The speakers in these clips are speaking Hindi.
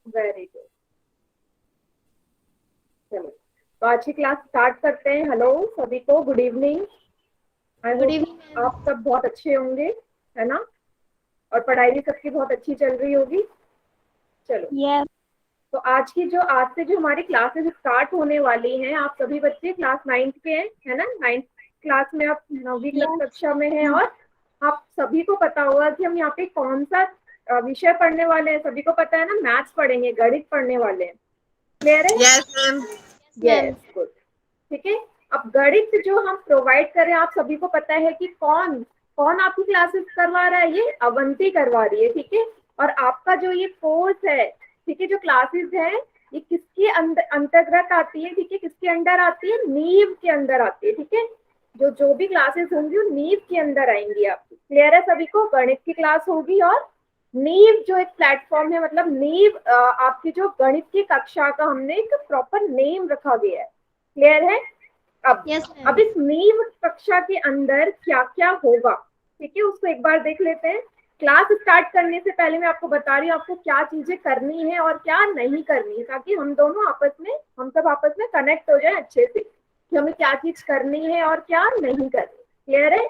Very good. चलो, तो आज की क्लास स्टार्ट करते हैं। हेलो सभी को, गुड इवनिंग। आई गुड होप इवनिंग मैम। आप सब बहुत अच्छे होंगे, है ना? और पढ़ाई भी सबकी बहुत अच्छी चल रही होगी। चलो, यस। तो आज से जो हमारी क्लासेस स्टार्ट होने वाली हैं, आप सभी बच्चे क्लास 9th के हैं, है ना? 9th क्लास में, आप 9वीं यस। कक्षा में हैं। और आप सभी को पता होगा कि हम यहाँ पे कौन सा विषय पढ़ने वाले हैं। सभी को पता है ना, मैथ्स पढ़ेंगे, गणित पढ़ने वाले हैं। क्लियर है? Yes ma'am. Yes yes, ma'am. Good. ठीक है। अब गणित जो हम प्रोवाइड करें, आप सभी को पता है कि कौन कौन आपकी क्लासेस करवा रहा है। ये अवंती करवा रही है, ठीक है। और आपका जो ये कोर्स है, ठीक है, जो क्लासेस है, ये किसके अंतर्गत आती है, ठीक है? किसके अंडर आती है? नीव के अंदर आती है, ठीक है। जो जो भी क्लासेस होंगी वो नीव के अंदर आएंगी आपकी। क्लियर है सभी को? गणित की क्लास होगी। और नीव जो एक प्लेटफॉर्म है, मतलब नीव आपकी जो गणित की कक्षा का हमने एक प्रॉपर नेम रखा गया है। क्लियर है? अब यस अब मैम। इस नीव कक्षा के अंदर क्या क्या होगा, ठीक है, उसको एक बार देख लेते हैं। क्लास स्टार्ट करने से पहले मैं आपको बता रही हूँ आपको क्या चीजें करनी है और क्या नहीं करनी है, ताकि हम सब आपस में कनेक्ट हो जाए अच्छे से कि हमें क्या चीज करनी है और क्या नहीं करनी। क्लियर है?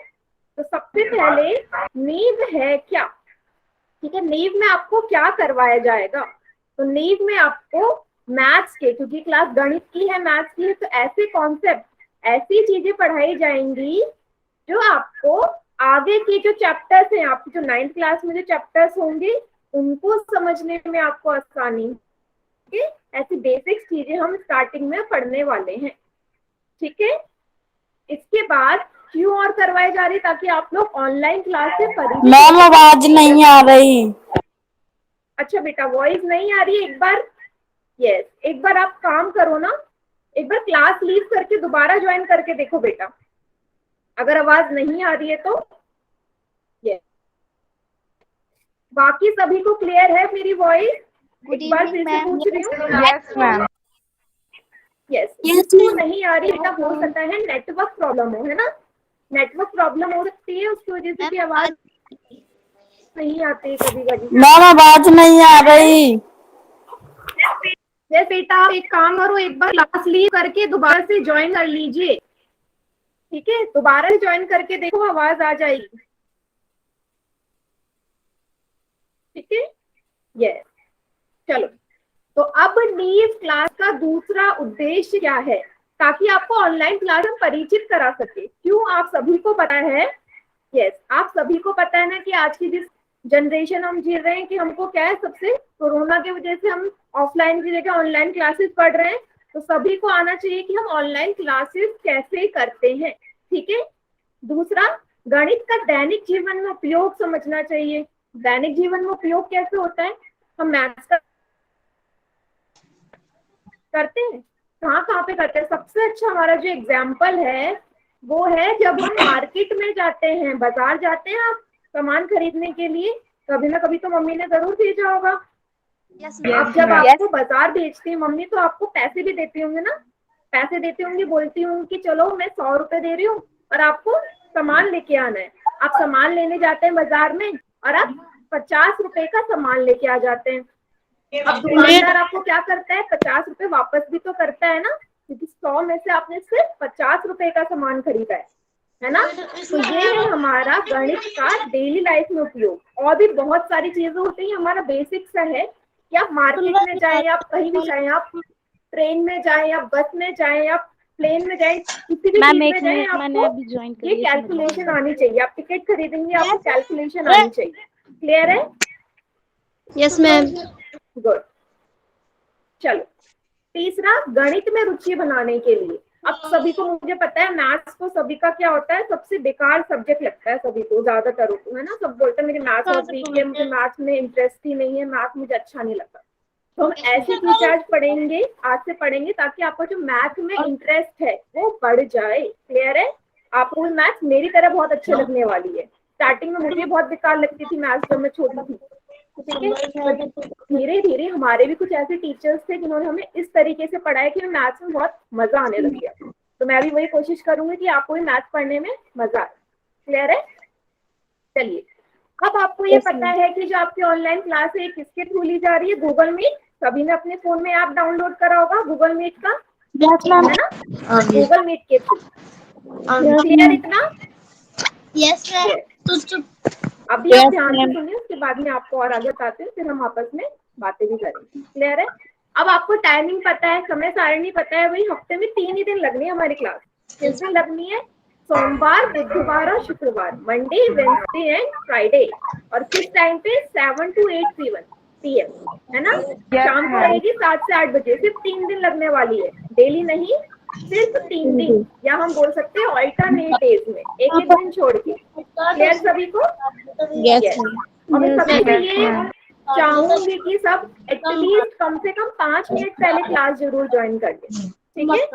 तो सबसे पहले नीव है क्या, ठीक है। नीव में आपको क्या करवाया जाएगा? तो नीव में आपको मैथ्स के, क्योंकि क्लास गणित की है, मैथ्स की है, तो ऐसे कॉन्सेप्ट, ऐसी चीजें पढ़ाई जाएंगी जो आपको आगे के जो चैप्टर्स हैं, आपकी जो 9th क्लास में जो चैप्टर्स होंगे, उनको समझने में आपको आसानी होगी। ऐसी बेसिक चीजें हम स्टार्टिंग में पढ़ने वाले हैं, ठीक है। इसके बाद क्यों और करवाई जा रही, ताकि आप लोग ऑनलाइन क्लास से परिचित हो मैम सके। आवाज नहीं आ रही। अच्छा बेटा, वॉइस नहीं आ रही है? एक बार, यस, एक बार आप काम करो ना, एक बार क्लास लीव करके दोबारा ज्वाइन करके देखो बेटा, अगर आवाज नहीं आ रही है तो। यस, बाकी सभी को क्लियर है मेरी वॉइस? गुड एक बार इवनिंग फिर से मैम। पूछ रही हूँ। Yes ma'am. यस, यस जिसको मैम। नहीं आ रही बेटा, हो सकता है नेटवर्क प्रॉब्लम हो, है ना? नेटवर्क प्रॉब्लम हो सकती है, उसकी वजह से मैम भी आवाज आवाज। नहीं आती है कभी कभी। मैम आवाज नहीं आ क्लियर है? रही। यस बेटा, आप एक काम करो, एक बार क्लास लीव करके दोबारा से ज्वाइन कर लीजिए, ठीक है। दोबारा से ज्वाइन करके देखो, आवाज आ जाएगी, ठीक है। यस, चलो। तो अब नीव क्लास का दूसरा उद्देश्य क्या है, ताकि आपको ऑनलाइन क्लास हम परिचित करा सके। क्यों? आप सभी को पता है, यस, आप सभी को पता है ना कि आज की जिस जनरेशन हम जी रहे हैं, कि हमको क्या है, सबसे कोरोना की वजह से हम ऑफलाइन की जगह ऑनलाइन क्लासेस पढ़ रहे हैं। तो सभी को आना चाहिए कि हम ऑनलाइन क्लासेस कैसे करते हैं, ठीक है। दूसरा, गणित का दैनिक जीवन में उपयोग समझना चाहिए। दैनिक जीवन में उपयोग कैसे होता है? हम मैथ्स का करते हैं, कहाँ कहाँ पे करते हैं? सबसे अच्छा हमारा जो एग्जाम्पल है वो है जब हम मार्केट में जाते हैं, बाजार जाते हैं, आप सामान खरीदने के लिए, कभी ना कभी तो मम्मी ने जरूर भेजा होगा। यस अब मैम। जब आपको बाजार भेजती है मम्मी, तो आपको पैसे भी देती होंगे ना, पैसे देती होंगी, बोलती होंगी कि चलो मैं 100 रुपए दे रही हूँ और आपको सामान लेके आना है। आप सामान लेने जाते हैं बाजार में और आप 50 रुपए का सामान लेके आ जाते हैं। अब दुकानदार आपको क्या करता है, 50 रुपए वापस भी तो करता है ना, क्योंकि 100 में से आपने सिर्फ 50 रुपए का सामान खरीदा है ना? तो ये है हमारा गणित का डेली लाइफ में उपयोग। और भी बहुत सारी चीजें होती है, हमारा बेसिक सा है कि आप मार्केट में जाए, आप कहीं भी जाए, आप ट्रेन में जाए, आप बस में जाए, आप प्लेन में जाए, किसी भी मैम चीज एक में जाए, मिनट, मैंने आपको अभी ज्वाइन ये करी, एक मिनट बस कैलकुलेशन मैम। आनी चाहिए। आप टिकट खरीदेंगे, आपको यस। कैलकुलेशन आनी चाहिए। क्लियर है? Yes ma'am. गुड। चलो, तीसरा, गणित में रुचि बनाने के लिए। अब सभी को, मुझे पता है मैथ्स को सभी का क्या होता है, सबसे बेकार सब्जेक्ट लगता है सभी को, ज्यादातर को, है ना? सब बोलते हैं मेरी मैथ्स बहुत वीक है, मुझे मैथ्स में इंटरेस्ट ही नहीं है, मैथ्स मुझे अच्छा नहीं लगता। तो हम ऐसी चीज आज पढ़ेंगे, आज से पढ़ेंगे, ताकि आपका जो मैथ में इंटरेस्ट है वो बढ़ जाए। क्लियर है? आपको मैथ्स मेरी तरह बहुत अच्छे लगने वाली है। स्टार्टिंग में मुझे बहुत बेकार लगती थी मैथ्स जब मैं छोटी थी, ठीक है। पर धीरे धीरे हमारे भी कुछ ऐसे टीचर्स थे जिन्होंने हमें इस तरीके से पढ़ाया कि मैथ्स में बहुत मजा आने लग गया। तो मैं भी वही कोशिश करूंगी कि आपको भी मैथ्स पढ़ने में मजा आए। क्लियर है? चलिए, अब आपको ये पता है कि जो आपकी ऑनलाइन क्लास है किसके थ्रू ली जा रही है? गूगल मीट, सभी ने अपने फोन में ऐप डाउनलोड करा होगा गूगल मीट का, यस मैम। है ना, गूगल मीट के थ्रू। Yes clear ma'am. इतना? Yes ma'am. Yes. तू चुप। अभी आप यस ध्यान से मैम। सुनिए, उसके बाद में आपको और आगे बताते हैं, फिर हम आपस में बातें भी करेंगे। क्लियर है? अब आपको टाइमिंग पता है, समय सारणी पता है, वही हफ्ते में 3 ही दिन लगनी है हमारी क्लास। किस दिन लगनी है? सोमवार, बुधवार और शुक्रवार, मंडे, वेंसडे एंड फ्राइडे। और किस टाइम पे? 7 to 8 PM, है ना? शाम को लगेगी 7 से 8 बजे। सिर्फ 3 दिन लगने वाली है, डेली नहीं, सिर्फ 3 दिन, या हम बोल सकते हैं ऑल्टरनेट डेज में, एक एक दिन छोड़ के। क्लियर सभी को? Yes Yes. और मैं सभी से ये चाहूंगी कि सब एटलीस्ट कम से कम 5 मिनट पहले क्लास जरूर ज्वाइन कर ले, ठीक है?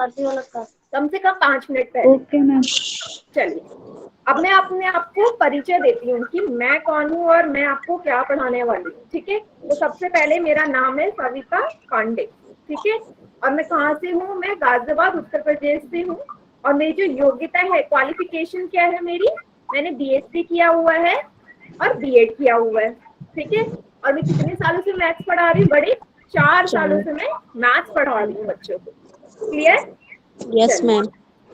कम से कम 5 मिनट पहले। Okay ma'am. चलिए, अब मैं अपने आपको परिचय देती हूँ कि मैं कौन हूँ और मैं आपको क्या पढ़ाने वाली हूँ, ठीक है? तो सबसे पहले मेरा नाम है सविता पांडे, ठीक है? और मैं कहाँ से हूँ? मैं गाजियाबाद उत्तर प्रदेश से हूँ। और मेरी जो योग्यता है, क्वालिफिकेशन क्या है मेरी? मैंने BSc किया हुआ है और B.Ed किया हुआ है, ठीक है? और मैं कितने सालों से मैथ्स पढ़ा रही हूँ? बड़े 4 सालों से मैं मैथ्स पढ़ा रही हूँ बच्चों को। क्लियर? Yes ma'am.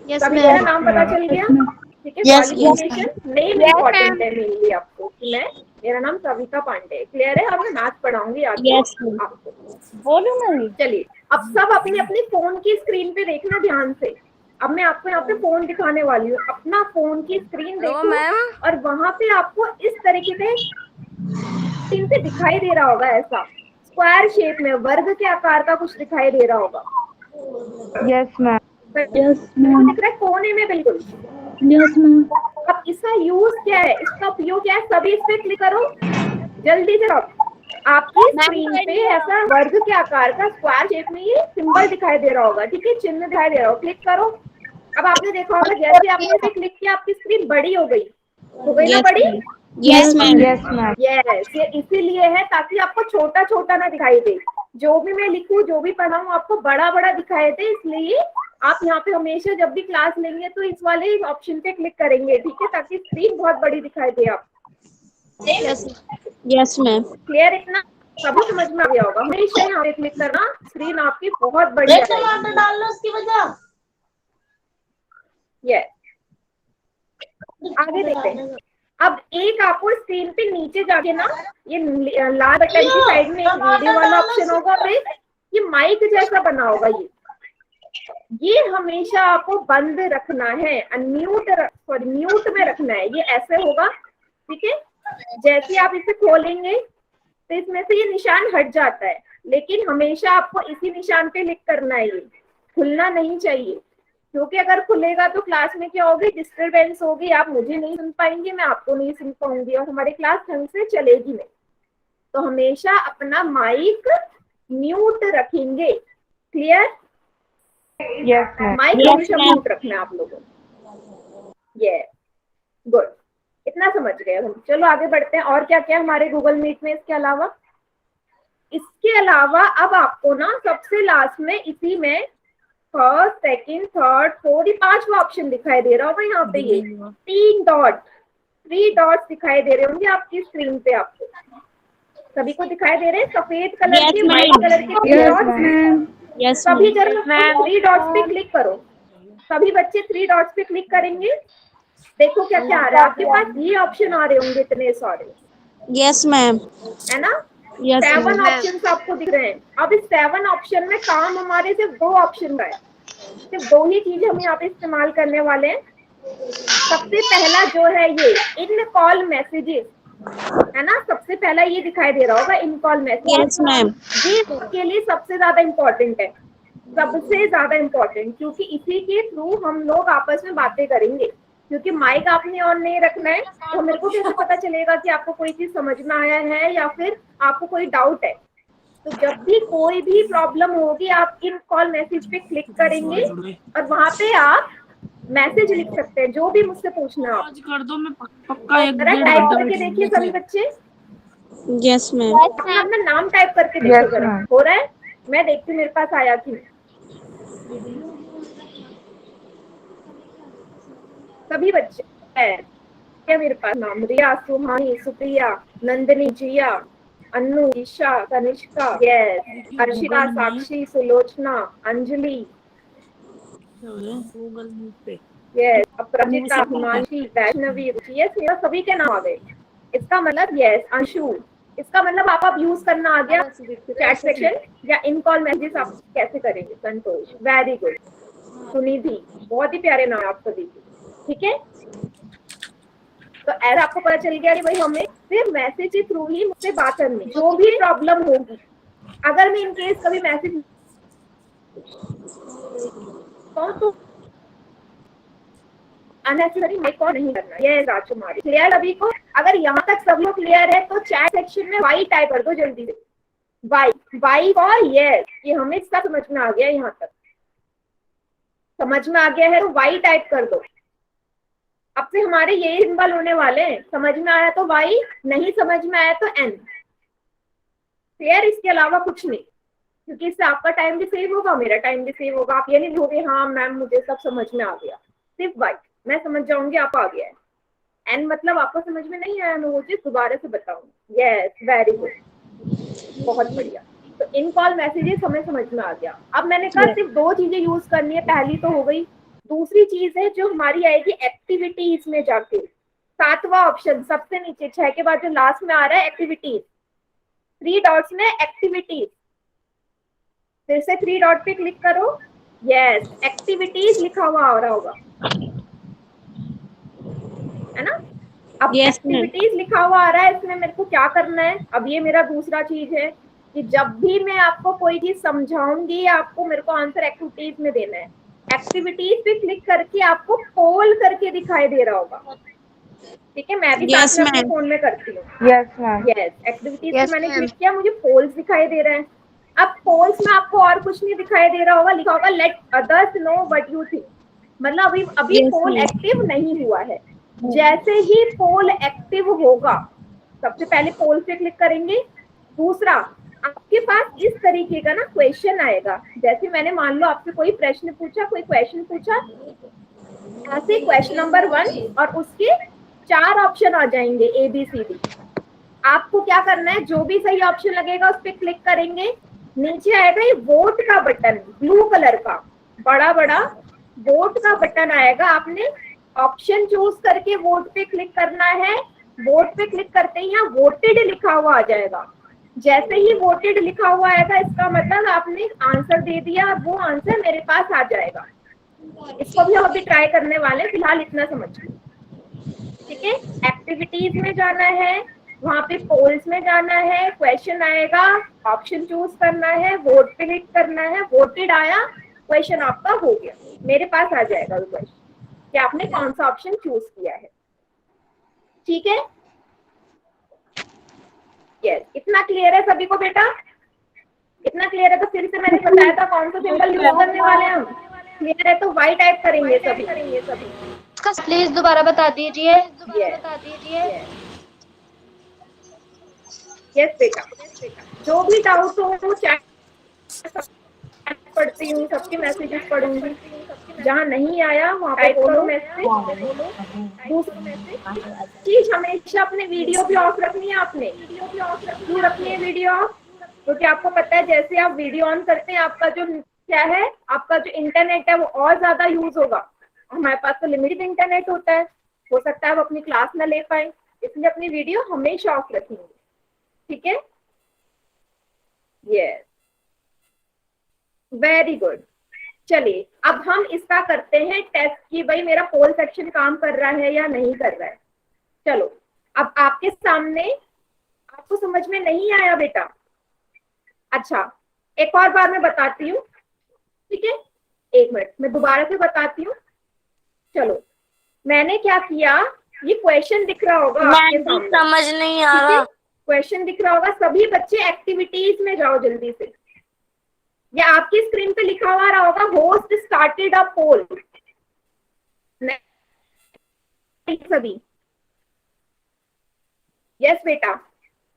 यस सभी मेरा मैम। नाम पता चल गया, ठीक है? Yes, क्वालिफिकेशन नेम इम्पोर्टेंट है मेनली आपको कि मैं, मेरा नाम सविता पांडे है। क्लियर है? और मैं मैथ्स पढ़ाऊंगी आगे यस मैम। आपको। बोलूं मैं? चलिए, अब सब अपने अपने फोन की स्क्रीन पे देखना ध्यान से। अब मैं आपको यहाँ पे फोन दिखाने वाली हूँ, अपना फोन की स्क्रीन देखो और वहां पे आपको इस तरीके से स्क्रीन पे दिखाई दे रहा होगा, ऐसा स्क्वायर शेप में, वर्ग के आकार का कुछ दिखाई दे रहा होगा। Yes ma'am. यस आपको मैम। दिख रहा है कोने में बिल्कुल? Yes ma'am. अब इसका यूज क्या है, इसका उपयोग क्या है? सभी इस पे क्लिक करो जल्दी से। अब आपकी स्क्रीन पे ऐसा वर्ग के आकार का स्क्वायर शेप में ये सिंबल दिखाई दे रहा होगा, ठीक है? चिन्ह दिखाई दे रहा होगा, क्लिक करो। अब आपने देखा होगा जैसे आपने इसे क्लिक किया आपकी स्क्रीन बड़ी हो गई ना बड़ी? Yes ma'am. Yes ma'am. Yes, ये इसीलिए है ताकि आपको छोटा छोटा ना दिखाई दे। जो भी मैं लिखूं, जो भी पढ़ाऊं, आपको बड़ा बड़ा दिखाई दे, इसलिए आप यहाँ पे हमेशा जब भी क्लास लेंगे तो इस वाले ऑप्शन पे क्लिक करेंगे, ठीक है? ताकि स्क्रीन बहुत बड़ी दिखाई दे आपको। Yes ma'am. क्लियर इतना? सभी समझ में आ गया होगा? हमेशा यहाँ पे क्लिक करना, स्क्रीन आपकी बहुत बड़ी आ जाएगी। डाल लो उसकी वजह। यस, आगे देखते हैं। अब एक आपको स्क्रीन पे नीचे जाके ना, ये लाल बटन की साइड में एक वीडियो वाला ऑप्शन होगा और एक ये माइक जैसा बना होगा। ये हमेशा आपको बंद रखना है, अनम्यूट सॉरी म्यूट में रखना है। ये ऐसे होगा, ठीक है? जैसे आप इसे खोलेंगे तो इसमें से ये निशान हट जाता है, लेकिन हमेशा आपको इसी निशान पे क्लिक करना है। ये खुलना नहीं चाहिए, क्योंकि अगर खुलेगा तो क्लास में क्या होगी? डिस्टरबेंस होगी, आप मुझे नहीं सुन पाएंगे, मैं आपको नहीं सुन पाऊंगी और हमारी क्लास ढंग से चलेगी नहीं। तो हमेशा अपना माइक म्यूट रखेंगे। क्लियर? Yes ma'am. माइक हमेशा म्यूट रखना है आप लोगों को। ये गुड, इतना समझ गए हम। चलो आगे बढ़ते हैं। और क्या क्या हमारे गूगल मीट में इसके अलावा? इसके अलावा अब आपको ना सबसे लास्ट में इसी में फर्स्ट, सेकंड, थर्ड, फोर्थ, ये 5वां ऑप्शन दिखाई दे रहा होगा यहाँ पे। ये 3 डॉट्स दिखाई दे रहे होंगे आपकी स्क्रीन पे। आपको सभी को दिखाई दे रहे हैं सफेद कलर के, व्हाइट कलर के 3 डॉट्स? यस सभी मैम। जरा 3 डॉट्स पे क्लिक करो। सभी बच्चे 3 डॉट्स पे क्लिक करेंगे। देखो क्या क्या आ रहा है आपके पास। ये ऑप्शन आ रहे होंगे इतने सारे, यस मैम। है ना? Yes 7 ma'am. ऑप्शन आपको दिख रहे हैं। अब इस 7 ऑप्शन में काम हमारे सिर्फ 2 ऑप्शन का है, सिर्फ 2 ही चीजें हम यहाँ पे इस्तेमाल करने वाले हैं। सबसे पहला जो है ये इन कॉल मैसेजेस, है ना? सबसे पहला ये दिखाई दे रहा होगा इन कॉल मैसेजेस। Yes ma'am. ये इसके लिए सबसे ज्यादा इम्पोर्टेंट है, सबसे ज्यादा इम्पोर्टेंट, क्योंकि इसी के थ्रू हम लोग आपस में बातें करेंगे। क्योंकि माइक आपने ऑन नहीं रखना है, तो मेरे को कैसे पता चलेगा कि आपको कोई चीज समझ में आया है या फिर आपको कोई डाउट है? तो जब भी कोई भी प्रॉब्लम होगी आप इन कॉल मैसेज पे क्लिक करेंगे और वहां पे आप मैसेज लिख सकते हैं, जो भी मुझसे पूछना आप कर दो। मैं पक्का एक जरा टाइप करके देखिए सभी बच्चे। Yes ma'am. अपना नाम टाइप करके देखो जरा, हो रहा है? मैं देखती हूँ मेरे पास आया कि नहीं। सभी बच्चे है क्या मेरे पास? नाम रिया, सुहानी, सुप्रिया, नंदनी, जिया, अन्नू, ईशा, तनिष्का, यस, अर्शिता, साक्षी, सुलोचना, अंजलि, गूगल मीट पे यस, अपराजिता, हिमांशी, वैष्णवी, रुचि, यस मेरा सभी के नाम आ गए। इसका मतलब यस, अंशु, इसका मतलब आप यूज करना आ गया चैट सेक्शन या इन कॉल मैसेजेस आप कैसे करेंगे। संतोष, वेरी गुड। सुनिधि, बहुत ही प्यारे नाम है आप सभी के, ठीक है। तो ऐसा आपको पता चल गया कि भाई हमें सिर्फ मैसेज के थ्रू ही मुझसे बात करनी, जो भी प्रॉब्लम होगी, अगर मैं इन केस कभी मैसेज तो अननेसेसरी मेक कॉल नहीं करना। ये राजकुमारी, क्लियर अभी को? अगर यहाँ तक सब लोग क्लियर है तो चैट सेक्शन में वाई टाइप कर दो जल्दी से, वाई, वाई फॉर यस। ये हमें सब समझ में आ गया, यहाँ तक समझ में आ गया है तो वाई टाइप कर दो। अब से हमारे ये सिंबल होने वाले हैं, समझ में आया तो वाई, नहीं समझ में आया तो एन। क्लियर? इसके अलावा कुछ नहीं, क्योंकि इससे आपका टाइम भी सेव होगा, मेरा टाइम भी सेव होगा। आप ये नहीं कहोगे हाँ मैम मुझे सब समझ में आ गया, सिर्फ वाई मैं समझ जाऊंगी आप आ गया है। एन मतलब आपको समझ में नहीं आया, मैं वो चीज दोबारा से बताऊंगी। यस, वेरी गुड, बहुत बढ़िया। तो इन कॉल मैसेजेस हमें समझ में आ गया। अब मैंने कहा सिर्फ दो चीजें यूज करनी है, पहली तो हो गई। दूसरी चीज है जो हमारी आएगी एक्टिविटीज में जाके, सातवां ऑप्शन सबसे नीचे 6 के बाद जो लास्ट में आ रहा है एक्टिविटीज, 3 डॉट्स में एक्टिविटीज, फिर से 3 डॉट पे क्लिक करो। यस, एक्टिविटीज लिखा हुआ आ रहा होगा, है ना? अब Yes, एक्टिविटीज लिखा हुआ आ रहा है, इसमें मेरे को क्या करना है? अब ये मेरा दूसरा चीज है कि जब भी मैं आपको कोई चीज समझाऊंगी आपको मेरे को आंसर एक्टिविटीज में देना है। एक्टिविटीज पे क्लिक करके आपको पोल करके दिखाई दे रहा होगा, ठीक है? मैं भी Yes, साथ में अपने ma'am. फोन में करती हूँ। Yes ma'am. यस, एक्टिविटीज पे मैंने क्लिक किया, मुझे पोल्स दिखाई दे रहे हैं। अब पोल्स में आपको और कुछ नहीं दिखाई दे रहा होगा, लिखा होगा let others know what you think, मतलब अभी Yes, पोल ma'am. एक्टिव नहीं हुआ है। जैसे ही पोल एक्टिव होगा, सबसे पहले पोल पे क्लिक करेंगे। दूसरा, आपके पास इस तरीके का ना क्वेश्चन आएगा, जैसे मैंने मान लो आपसे कोई प्रश्न पूछा, कोई क्वेश्चन पूछा, ऐसे क्वेश्चन नंबर 1 और उसके 4 ऑप्शन आ जाएंगे ए बी सी डी। आपको क्या करना है, जो भी सही ऑप्शन लगेगा उस पर क्लिक करेंगे। नीचे आएगा ये वोट का बटन, ब्लू कलर का बड़ा बड़ा वोट का बटन आएगा। आपने ऑप्शन चूज करके वोट पे क्लिक करना है। वोट पे क्लिक करते ही यहाँ वोटेड लिखा हुआ आ जाएगा। जैसे ही वोटेड लिखा हुआ आएगा, इसका मतलब आपने आंसर दे दिया और वो आंसर मेरे पास आ जाएगा। इसको भी हम अभी ट्राई करने वाले, फिलहाल इतना समझ लो, ठीक है? एक्टिविटीज में जाना है, वहां पे पोल्स में जाना है, क्वेश्चन आएगा, ऑप्शन चूज करना है, वोट पे क्लिक करना है, वोटेड आया, क्वेश्चन आपका हो गया, मेरे पास आ जाएगा वो क्वेश्चन कि आपने कौन सा ऑप्शन चूज किया है, ठीक है? यस, इतना क्लियर है सभी को बेटा? इतना क्लियर है तो फिर से मैंने बताया था कौन सा सिंबल यूज करने वाले हैं हम। क्लियर है तो वाई टाइप करेंगे सभी। प्लीज दोबारा बता दीजिए। यस बेटा, जो भी डाउट हो वो चैट पढ़ती हूँ, सबके मैसेजेस पढ़ूंगी, जहाँ नहीं आया वहाँ पे बोलो मैसेज। दूसरा मैसेज चीज, हमेशा अपने वीडियो भी ऑफ रखनी है आपने। क्यों रखनी है वीडियो ऑफ? क्योंकि आपको पता है जैसे आप वीडियो ऑन करते हैं आपका जो क्या है, आपका जो इंटरनेट है वो और ज्यादा यूज होगा। हमारे पास तो लिमिटेड इंटरनेट होता है, हो सकता है वो अपनी क्लास में ले पाए, इसलिए अपनी वीडियो हमेशा ऑफ रखेंगे, ठीक है? Yes, very good. चलिए अब हम इसका करते हैं टेस्ट कि भाई मेरा पोल सेक्शन काम कर रहा है या नहीं कर रहा है। चलो, अब आपके सामने, आपको समझ में नहीं आया बेटा? अच्छा, एक और बार मैं बताती हूँ, ठीक है? एक मिनट, मैं दोबारा से बताती हूँ। चलो, मैंने क्या किया, ये क्वेश्चन दिख रहा होगा आपके सामने, समझ नहीं आ रहा। क्वेश्चन दिख रहा होगा। सभी बच्चे एक्टिविटीज में जाओ जल्दी से, या आपकी स्क्रीन पे लिखा हुआ रहा होगा होस्ट स्टार्टेड अ पोल। सभी यस बेटा,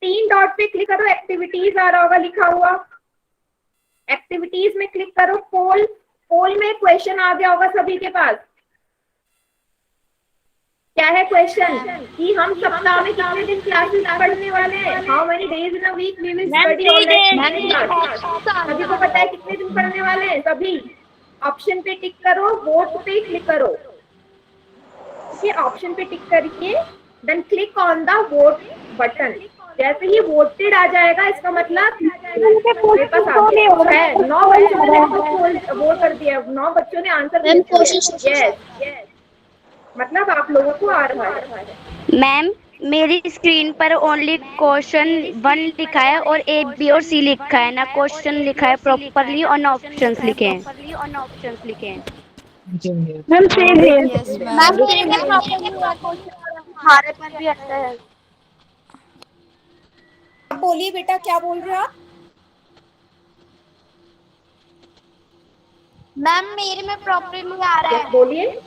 3 डॉट पे क्लिक करो, एक्टिविटीज आ रहा होगा लिखा हुआ, एक्टिविटीज में क्लिक करो, पोल, पोल में क्वेश्चन आ गया होगा सभी के पास। क्या है क्वेश्चन कि हम सप्ताह में कितने दिन क्लासेस पढ़ने वाले हैं? How many days in a week we will study online class? सभी को पता है कितने दिन पढ़ने वाले हैं? सभी ऑप्शन पे टिक करो, वोट पे क्लिक करो। ओके, ऑप्शन पे टिक करके then click on the vote button. जैसे ही वोटेड आ जाएगा इसका मतलब मेरे पास आ गया है। 9 बच्चों ने मेरे को वोट कर दिया, 9 बच्चों ने आंसर दे दिया। यस, मतलब आप लोगों को आ रहा है। मैम मेरी स्क्रीन पर ओनली क्वेश्चन 1 लिखा है और ए बी और सी लिखा है, ना क्वेश्चन लिखा है प्रॉपरली और ना ऑप्शंस लिखे हैं। मैम सेम है। Yes ma'am. हमारे पर भी आता है। अब बोलिए बेटा, क्या बोल रहे हो आप? मैम मेरे में प्रॉपरली आ रहा है। बोलिए।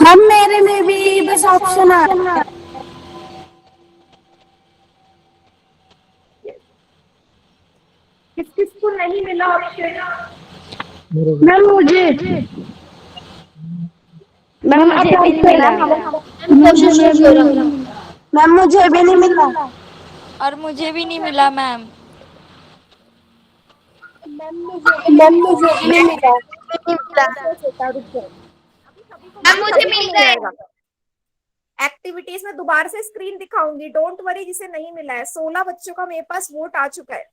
मैम मेरे में भी बस ऑप्शन आ रहा है। किस किस को नहीं मिला ऑप्शन? मैम मुझे मैम मुझे भी नहीं मिला। मैम मुझे भी नहीं मिला। और मुझे भी नहीं मिला मैम। मैम मुझे भी नहीं मिला। मैम मुझे मिल जाएगा। एक्टिविटीज में दोबारा से स्क्रीन दिखाऊंगी, डोंट वरी जिसे नहीं मिला है। 16 बच्चों का मेरे पास वोट आ चुका है।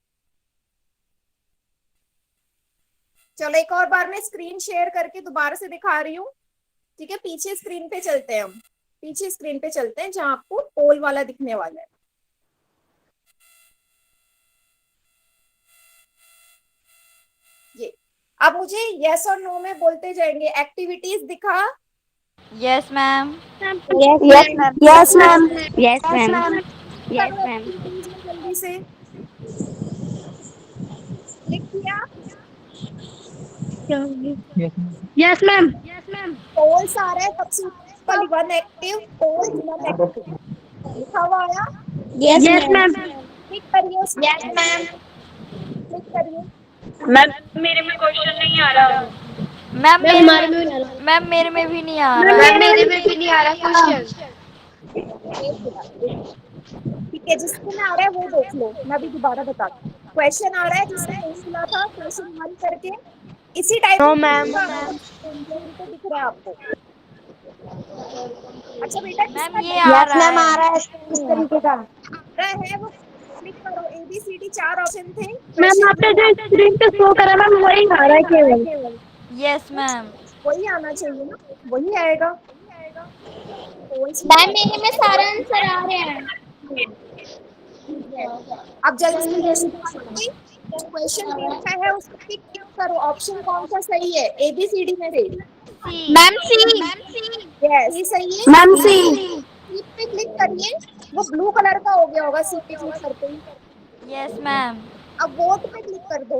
चलो एक और बार मैं स्क्रीन शेयर करके दोबारा से दिखा रही हूँ। ठीक है, पीछे स्क्रीन पे चलते हैं हम। पीछे स्क्रीन पे चलते हैं जहां आपको पोल वाला दिखने वाला है। ये अब मुझे यस और नो में बोलते जाएंगे। एक्टिविटीज दिखा। Yes ma'am. Yes ma'am. Yes ma'am. Yes ma'am. जल्दी से क्लिक किया। Yes ma'am. पोल्स आ रहा है सबसे ऊपर, 1 एक्टिव, पोल इनएक्टिव लिखा हुआ आया। Yes ma'am. क्लिक करिए उस पर। यस मैम, क्लिक करिए। मैम मेरे में क्वेश्चन नहीं आ रहा। मैम मेरे में भी नहीं आ रहा। मेरे में भी नहीं आ रहा क्वेश्चन। ठीक है, जिसको में आ रहा है वो देख लो, मैं भी दोबारा बताती हूँ। क्वेश्चन आ रहा है जिससे नहीं मिला था, क्वेश्चन 1 करके इसी टाइप नो मैम। पे दिख रहा है आपको। अच्छा बेटा, मैम जिसका ये आ रहा है। आ रहा है इस तरीके का। रहा है वो क्लिक करो। ABCD 4 ऑप्शन थे। मैम क्वेश्चन आप पे जो स्क्रीन पे शो कर रहा है मैम वही आ रहा है केवल। Yes ma'am. वही आना चाहिए ना, वही आएगा। मैम मेरे में सारा आंसर आ रहे हैं। अब जल्दी से क्वेश्चन में लिखा है उस पर क्लिक करो। ऑप्शन कौन सा सही है ABCD में से? मैम सी। यस, ये सही है। मैम सी। सी पे क्लिक करिए, वो ब्लू कलर का हो गया होगा सी पे क्लिक करते ही। Yes ma'am. अब वोट पे क्लिक कर दो।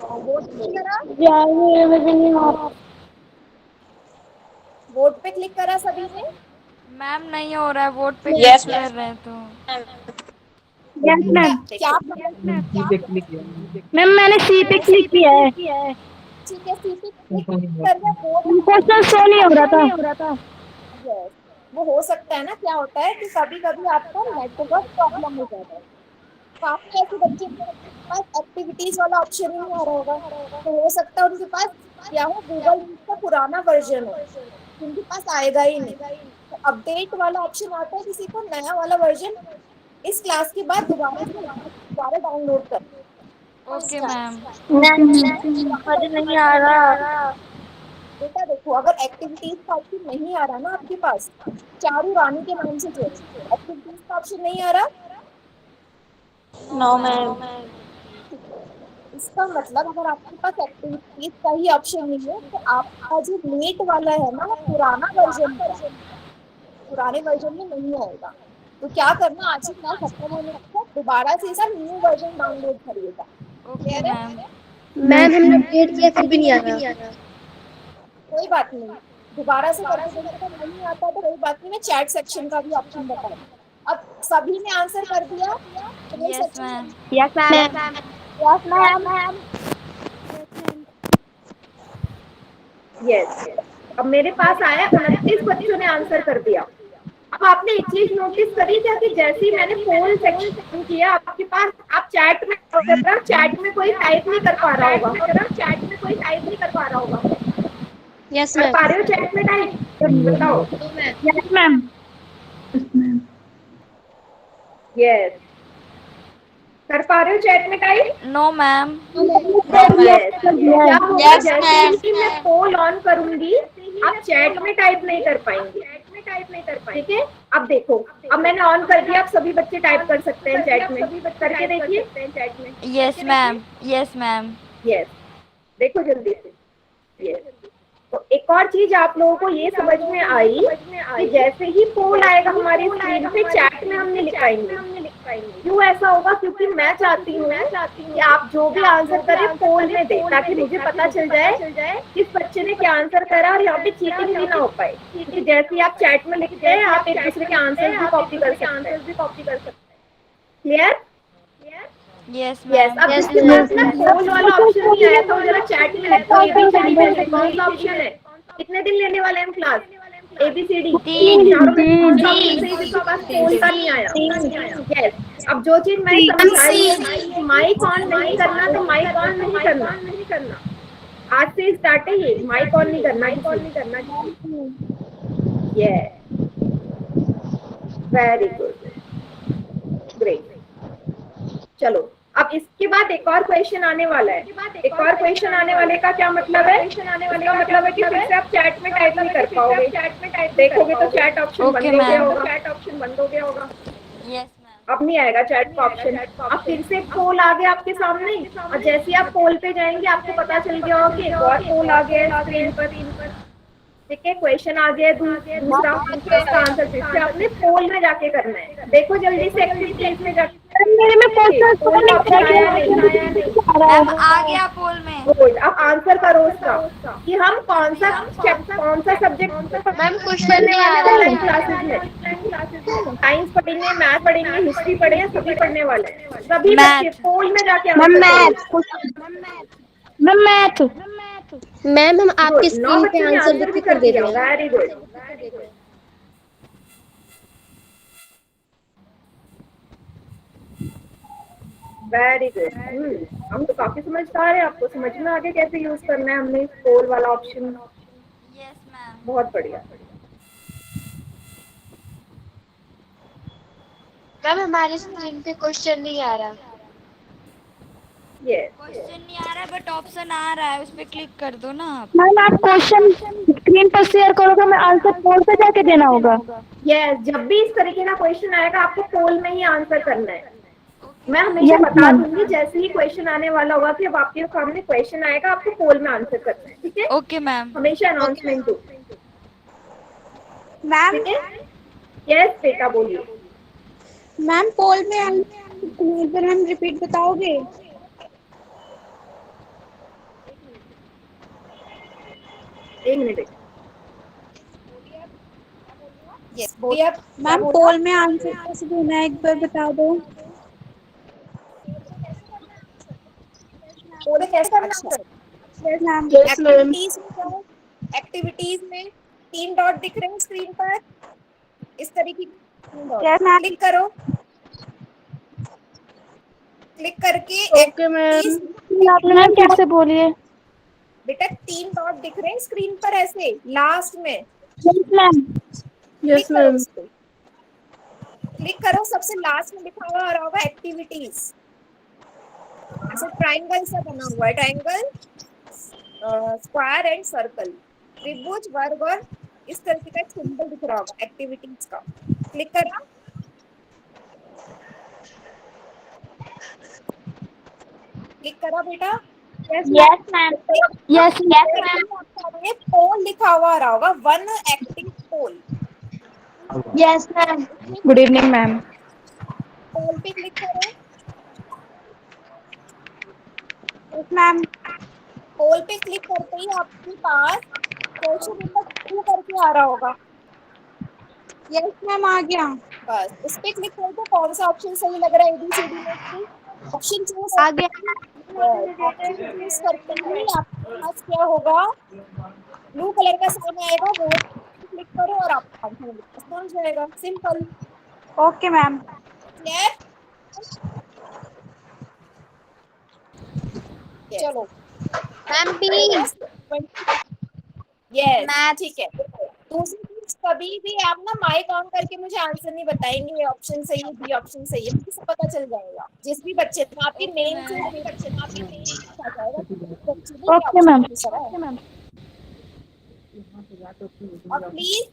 वोट पे करा, वोट पे क्लिक करा सभी ने। मैम नहीं हो रहा है, वोट पे Yes, क्लिक कर रहे हैं तो। Yes ma'am. क्या? मैम मैंने सी पे क्लिक किया है। ठीक है, सी पे क्लिक कर दिया। वोट क्वेश्चन शो नहीं हो रहा था। यस, वो हो सकता है ना, क्या होता है कि कभी कभी आपको नेटवर्क प्रॉब्लम हो जाता है। काफी ऐसे बच्चे के पास एक्टिविटीज वाला ऑप्शन ही नहीं आ रहा होगा, तो हो सकता है उनके पास क्या हो, गूगल मीट का पुराना वर्जन हो, उनके पास आएगा ही नहीं। तो अपडेट वाला ऑप्शन आता है, किसी को नया वाला वर्जन इस क्लास के बाद दोबारा डाउनलोड कर। Okay ma'am. मुझे नहीं आ रहा। बेटा देखो, अगर एक्टिविटीज का ऑप्शन नहीं आ रहा ना आपके पास, चारू रानी के नाम से जो एक्टिविटीज का ऑप्शन नहीं आ रहा, नो मैम। इसका मतलब अगर आपके पास एक्टिविटीज का ही ऑप्शन नहीं है तो आपका जो लेट वाला है ना, वो पुराना वर्जन है, पुराने वर्जन में नहीं आएगा। तो क्या करना, आज ही क्लास खत्म होने तक दोबारा से इसका न्यू वर्जन डाउनलोड करिएगा। Okay ma'am. मैम हमने अपडेट किया फिर भी नहीं आ रहा। कोई बात नहीं, दोबारा से करके देखो, नहीं आता तो कोई बात नहीं, मैं चैट सेक्शन का भी ऑप्शन बता दूँ। अब सभी ने आंसर कर दिया? Yes ma'am. Yes ma'am. Yes. अब मेरे पास आया 29 बच्चों ने आंसर कर दिया। अब आपने एक चीज नोटिस करी क्या कि जैसे ही मैंने पोल सेक्शन किया आपके पास, आप चैट में कोई टाइप नहीं कर पा रहा होगा, चैट में कोई टाइप नहीं कर पा रहा होगा। यस कर मैम। पा रहे हो चैट में टाइप? बताओ। Yes ma'am. यस, कर पा रहे हो चैट में टाइप? No ma'am. यस। क्या होगा जैसे ही मैं पोल ऑन करूंगी आप चैट में टाइप नहीं कर पाएंगे, ठीक है? अब देखो, अब मैंने ऑन कर दिया, अब सभी बच्चे टाइप कर सकते हैं चैट में, करके देखिए। Yes ma'am, yes ma'am. Yes, देखो जल्दी से। यस। तो एक और चीज आप लोगों को ये समझ में आई कि जैसे ही पोल आएगा हमारी स्क्रीन पे चैट में हम नहीं लिख पाएंगे। क्यों ऐसा होगा? क्योंकि मैं चाहती हूँ कि आप जो भी आंसर करें पोल में दे, ताकि मुझे पता चल जाए किस बच्चे ने क्या आंसर करा और यहाँ पे चीटिंग भी ना हो पाए। क्योंकि जैसे ही आप चैट में लिखते हैं आप एक दूसरे के आंसर भी कॉपी कर सकते हैं। क्लियर? Yes yes. मैम। अब जिसके पास ना पोल वाला ऑप्शन नहीं आया तो जरा चैट में लिखो ABCD में से कौन सा ऑप्शन है? कितने दिन लेने वाले हैं हम क्लास? ABCD 3 चारों में कौन सा ऑप्शन सही जिसके पास पोल का नहीं आया? यस। अब जो चीज मैं समझ आई है, माइक ऑन नहीं करना तो माइक ऑन नहीं करना। आज से स्टार्ट है ये, माइक ऑन नहीं करना। Yes, very good, great. चलो, अब इसके बाद एक और क्वेश्चन आने वाला है। एक और क्वेश्चन आने वाले का क्या मतलब है? इसका मतलब है कि फिर से आप चैट में टाइप नहीं कर पाओगे। देखोगे तो चैट ऑप्शन Okay, बंद हो गया ma'am. होगा। Yes ma'am. अब नहीं आएगा चैट का ऑप्शन। अब फिर से पोल आ गया आपके सामने, और जैसे ही आप पोल पे जाएंगे आपको पता चल गया होगा कि एक और पोल आ गया है स्क्रीन पर। ठीक है, क्वेश्चन आ गया दूसरा, इसका आंसर फिर से आपने पोल में जाके करना है। देखो जल्दी से एक्टिविटीज में जाके, मेरे में पोल ऑप्शन आया नहीं। मैम आ गया पोल में। गुड। अब आंसर करो उसका कि हम कौन सा सब्जेक्ट मैम क्वेश्चन करने नहीं आ वाले रहा हैं क्लासेस में। साइंस पढ़ेंगे, मैथ पढ़ेंगे, हिस्ट्री पढ़ेंगे, सभी पढ़ने वाले हैं। सभी बच्चे पोल में जाके आंसर मैथ। मैम हम आपकी स्क्रीन पे आंसर भी लिख कर दे रहे हैं। Very good, very good. हम तो काफी समझदार है, आपको समझ में आ गया कैसे यूज करना है हमने पोल वाला ऑप्शन। Yes ma'am. बहुत बढ़िया। मैम हमारी स्क्रीन पे क्वेश्चन नहीं आ रहा। क्वेश्चन नहीं आ रहा है बट ऑप्शन आ रहा है, उस पर क्लिक कर दो ना आप। मैम आप क्वेश्चन स्क्रीन पर शेयर करोगे, मैं आंसर पोल पे जाके देना होगा। यस, जब भी इस तरीके का क्वेश्चन आएगा आपको पोल में ही आंसर करना है। मैं हमेशा बता दूंगी जैसे ही क्वेश्चन आने वाला होगा कि अब आपके सामने क्वेश्चन आएगा आपको पोल में आंसर करना है। ठीक है? Okay ma'am. हमेशा अनाउंसमेंट दो। मैम ठीक है? यस बेटा बोलिए। मैम पोल में एक बार हम रिपीट बताओगे? एक मिनट। यस बोलिए। मैम पोल में आंसर कैसे देना है एक बार बता दो। पोल कैसे करना है? Yes ma'am. एक्टिविटीज में 3 डॉट दिख रहे हैं स्क्रीन पर, इस तरीके यस मैम। क्लिक करो। क्लिक करके ओके मैम। आपने मैम फिर से बोलिए। बेटा 3 डॉट दिख रहे हैं स्क्रीन पर ऐसे लास्ट में। Yes ma'am. Yes ma'am. Click करो, सबसे लास्ट में लिखा हुआ आ रहा होगा एक्टिविटीज। ऐसे ट्रायंगल सा बना हुआ है, ट्रायंगल, स्क्वायर एंड सर्कल, त्रिभुज, वर्ग और इस तरीके का सिंबल दिख रहा होगा एक्टिविटीज का। क्लिक करा? क्लिक करा बेटा? Yes ma'am. Yes ma'am. Poll लिखा हुआ आ रहा होगा, 1 active poll. Yes ma'am. Good evening ma'am. Poll पे क्लिक करो। Yes ma'am. पोल पे क्लिक करते ही आपके पास क्वेश्चन नंबर 2 करके आ रहा होगा। यस मैम आ गया। बस उस पे क्लिक करके कौन सा ऑप्शन सही लग रहा है ABCD में से ऑप्शन चूज आ गया। ऑप्शन चूज करते ही आपके पास क्या होगा, ब्लू कलर का साइन आएगा, वो क्लिक करो और आपका आंसर पहुंच जाएगा। सिंपल। Okay ma'am. क्लियर? चलो मैम प्लीज। Yes maths. ठीक है। दूसरी चीज, कभी भी आप ना माइक ऑन करके मुझे आंसर नहीं बताएंगे ये ऑप्शन सही है बी ऑप्शन सही है, मुझे सब पता चल जाएगा जिस भी बच्चे में आपकी नेम से आ जाएगा बच्चे ने ये ओके ऑप्शन मैम। करा है। और प्लीज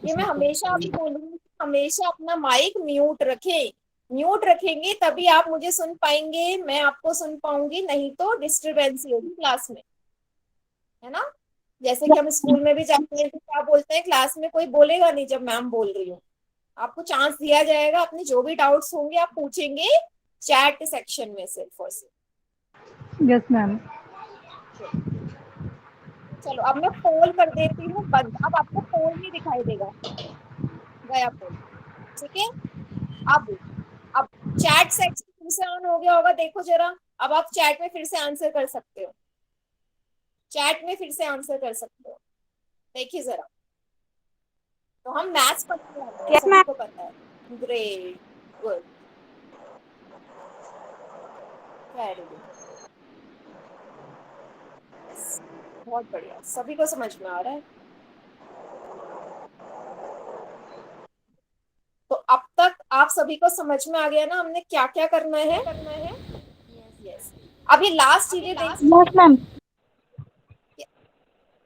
ये मैं हमेशा भी बोलूंगी, हमेशा अपना माइक म्यूट रखें। म्यूट रखेंगे तभी आप मुझे सुन पाएंगे, मैं आपको सुन पाऊंगी, नहीं तो डिस्टरबेंस होगी क्लास में, है ना। जैसे कि हम स्कूल में भी जाते हैं तो क्या बोलते हैं, क्लास में कोई बोलेगा नहीं जब मैम बोल रही हो, आपको चांस दिया जाएगा, अपने जो भी डाउट्स होंगे आप पूछेंगे चैट सेक्शन में सिर्फ और सिर्फ। Yes ma'am. चलो अब मैं पोल कर देती हूँ बंद, अब आपको पोल नहीं दिखाई देगा, गया पोल। ठीक है, अब चैट सेक्शन फिर से ऑन हो गया होगा, देखो जरा, अब आप चैट में फिर से आंसर कर सकते हो, चैट में फिर से आंसर कर सकते हो, देखिए जरा। तो हम मैथ्स पढ़ने वाले हैं, यस सभी मैम। को पता है। ग्रेट, गुड, वेरी गुड, बहुत बढ़िया, सभी को समझ में आ रहा है। तो अब तक आप सभी को समझ में आ गया ना हमने क्या क्या करना है। यस, अब ये लास्ट चीजें देख, यस मैम।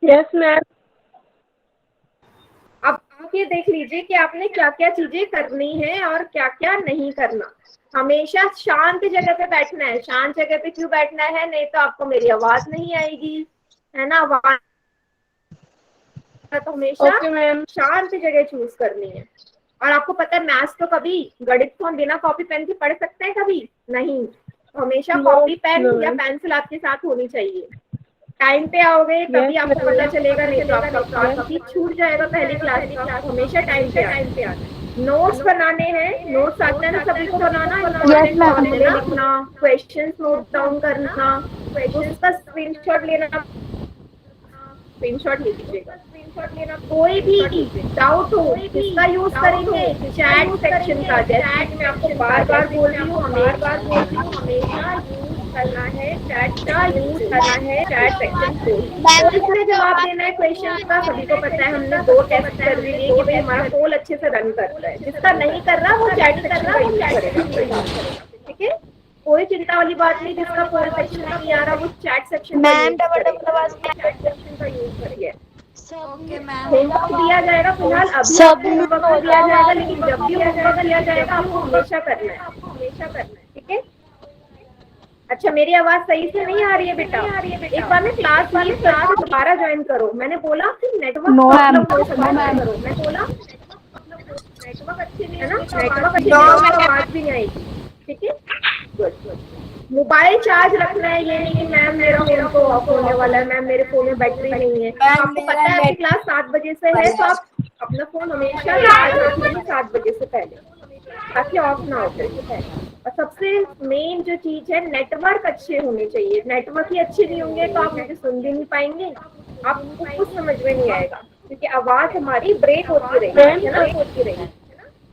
Yes ma'am. अब आप ये देख लीजिए कि आपने क्या क्या चीजें करनी है और क्या क्या नहीं करना। हमेशा शांत जगह पे बैठना है। शांत जगह पे क्यों बैठना है, नहीं तो आपको मेरी आवाज नहीं आएगी, है ना। आवाज तो हमेशा ओके मैम। शांत जगह चूज करनी है। और आपको पता है मैथ्स तो कभी गणित को हम बिना कॉपी पेन के पढ़ सकते हैं, कभी नहीं। तो हमेशा No, कॉपी पेन no, या ma'am. पेंसिल आपके साथ होनी चाहिए। टाइम पे आओगे तभी Yes, आपको ma'am. पता चलेगा, नहीं तो आपका क्लास अभी छूट जाएगा पहली क्लास का। हमेशा टाइम पे आना। नोट्स बनाने हैं, नोट्स आते हैं ना सभी को बनाना, यस इंपॉर्टेंट मैम। फॉर्मूला लिखना, क्वेश्चंस नोट डाउन करना, उसका स्क्रीनशॉट लेना, स्क्रीनशॉट ले लीजिएगा। कोई भी डाउट हो किसका यूज करेंगे, चैट सेक्शन का। जैसे कि मैं आपको बार बार बोल रही हूँ, हमेशा यूज करना है चैट का, यूज करना है चैट सेक्शन को। मैम तो इसमें जवाब देना है क्वेश्चन का। सभी को पता है, हमने 2 टेस्ट कर भी लिए कि भाई हमारा पोल अच्छे से रन कर रहा है। जिसका नहीं कर रहा वो चैट सेक्शन का यूज करेगा, ठीक है। कोई चिंता वाली बात नहीं, जिसका पोल सेक्शन नहीं आ रहा वो चैट सेक्शन का यूज करेगा, चैट सेक्शन का यूज करिए। Okay ma'am. होमवर्क दिया जाएगा, फिलहाल अभी आपको होमवर्क नहीं दिया जाएगा, लेकिन जब भी होमवर्क दिया जाएगा आपको हमेशा करना है, ठीक है। अच्छा, मेरी आवाज सही से नहीं आ रही है बेटा? एक बार में क्लास लीव करके दोबारा ज्वाइन करो। मैंने बोला कि नेटवर्क No, प्रॉब्लम ma'am. हो सकता है, करो। मैं बोला नेटवर्क अच्छे नहीं है ना, नेटवर्क अच्छे नहीं है, आवाज भी नहीं आएगी, ठीक है। गुड। मोबाइल चार्ज रखना है, ये नहीं कि मैम मेरा फोन तो ऑफ होने वाला है, मैम मेरे फोन में बैटरी नहीं है। आपको पता है आपकी क्लास 7 बजे से है, तो आप अपना फोन हमेशा चार्ज रख लीजिए 7 बजे से पहले, ताकि ऑफ ना हो जाए। और सबसे मेन जो चीज है, नेटवर्क अच्छे होने चाहिए। नेटवर्क ही अच्छे नहीं होंगे तो आप मुझे सुन भी नहीं पाएंगे, आपको कुछ समझ में नहीं आएगा, क्योंकि आवाज हमारी ब्रेक होती रहेगी, है ना, होती रहेगी।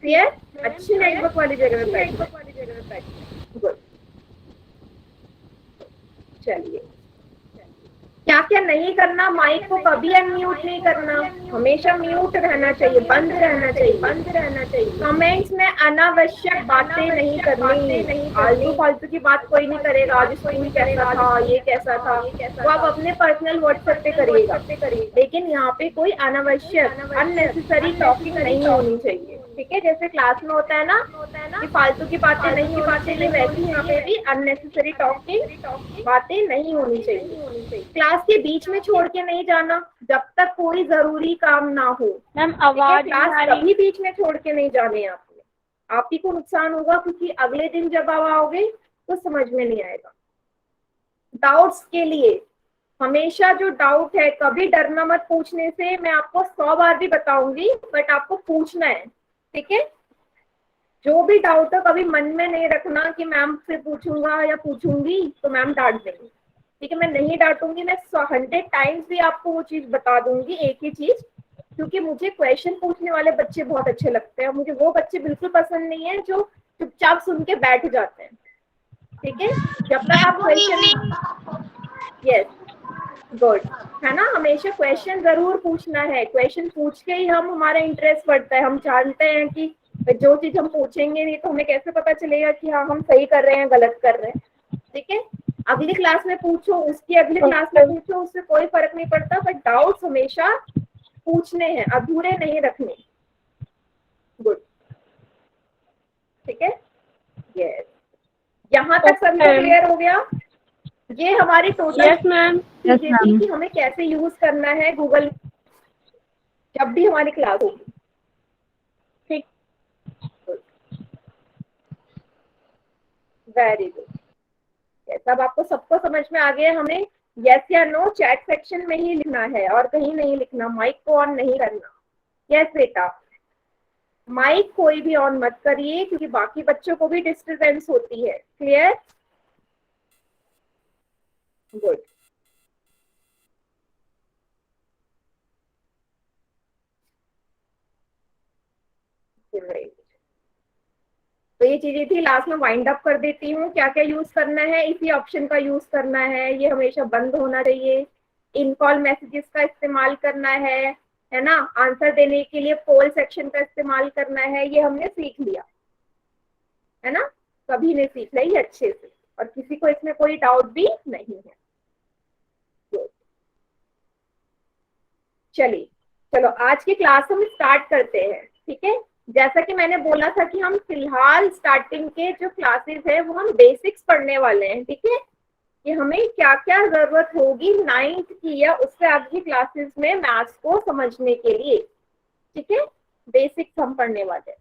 क्लियर? अच्छी नेटवर्क वाली जगह में बैठिए। गुड। चलिए, क्या क्या नहीं करना, माइक को कभी अनम्यूट नहीं करना, हमेशा म्यूट रहना चाहिए, बंद रहना चाहिए। कमेंट्स में अनावश्यक बातें नहीं करनी, आलतू फालतू की बात कोई नहीं करेगा। आज स्कूल कैसा था, ये कैसा था, वो आप अपने पर्सनल व्हाट्सएप पे करिएगा, लेकिन यहाँ पे कोई अनावश्यक अननेसेसरी टॉकिंग नहीं होनी चाहिए, ठीक है। जैसे क्लास में होता है ना कि फालतू की बातें नहीं होनी चाहिए, वैसे यहाँ पे भी अननेसेसरी टॉकिंग बातें नहीं होनी चाहिए। क्लास के बीच में छोड़ के नहीं जाना जब तक कोई जरूरी काम ना हो। मैम आवाज क्लास कभी बीच में छोड़ के नहीं जाने आपने, आप ही को नुकसान होगा, क्योंकि अगले दिन जब आप आओगे तो समझ में नहीं आएगा। डाउट्स के लिए हमेशा जो डाउट है, कभी डरना मत पूछने से। मैं आपको 100 बार भी बताऊंगी, बट आपको पूछना है, ठीक है। जो भी डाउट हो कभी मन में नहीं रखना कि मैम से पूछूंगा या पूछूंगी तो मैम डांट देंगी, ठीक है, मैं नहीं डांटूंगी, मैं 100 टाइम्स भी आपको वो चीज बता दूंगी, एक ही चीज, क्योंकि मुझे क्वेश्चन पूछने वाले बच्चे बहुत अच्छे लगते हैं। मुझे वो बच्चे बिल्कुल पसंद नहीं है जो चुपचाप सुन के बैठ जाते हैं। ठीक है, जब तक आप क्वेश्चन, यस गुड, है ना, हमेशा क्वेश्चन जरूर पूछना है। क्वेश्चन पूछ के ही हमारा इंटरेस्ट बढ़ता है। हम जानते हैं कि जो चीज हम पूछेंगे नहीं तो हमें कैसे पता चलेगा कि हाँ हम सही कर रहे हैं गलत कर रहे हैं। ठीक है, अगली क्लास में पूछो, उसकी अगली क्लास में पूछो, उससे कोई फर्क नहीं पड़ता, बट डाउट्स हमेशा पूछने हैं, अधूरे नहीं रखने। गुड, ठीक है, यस, यहाँ तक सभी को क्लियर हो गया। ये हमारी टोटल चीजें थी कि हमें कैसे यूज करना है गूगल जब भी हमारी क्लास होगी। ठीक, वेरी गुड, यस, अब आपको सबको समझ में आ गया। हमें यस या नो चैट सेक्शन में ही लिखना है और कहीं नहीं लिखना, माइक को ऑन नहीं करना। यस बेटा, माइक कोई भी ऑन मत करिए क्योंकि बाकी बच्चों को भी डिस्टर्बेंस होती है। Clear, good, great. तो ये चीजें थी, लास्ट में वाइंड अप कर देती हूँ। क्या क्या यूज करना है, इसी ऑप्शन का यूज करना है, ये हमेशा बंद होना चाहिए। इन कॉल मैसेजेस का इस्तेमाल करना है ना, आंसर देने के लिए पोल सेक्शन का इस्तेमाल करना है, ये हमने सीख लिया है ना, सभी ने सीख लिया अच्छे से, और किसी को इसमें कोई डाउट भी नहीं है। चलिए, चलो आज की क्लास हम स्टार्ट करते हैं। ठीक है, जैसा कि मैंने बोला था कि हम फिलहाल स्टार्टिंग के जो क्लासेस है वो हम बेसिक्स पढ़ने वाले हैं। ठीक है, कि हमें क्या क्या जरूरत होगी 9th की या उससे आगे की क्लासेस में मैथ्स को समझने के लिए। ठीक है, बेसिक्स हम पढ़ने वाले हैं।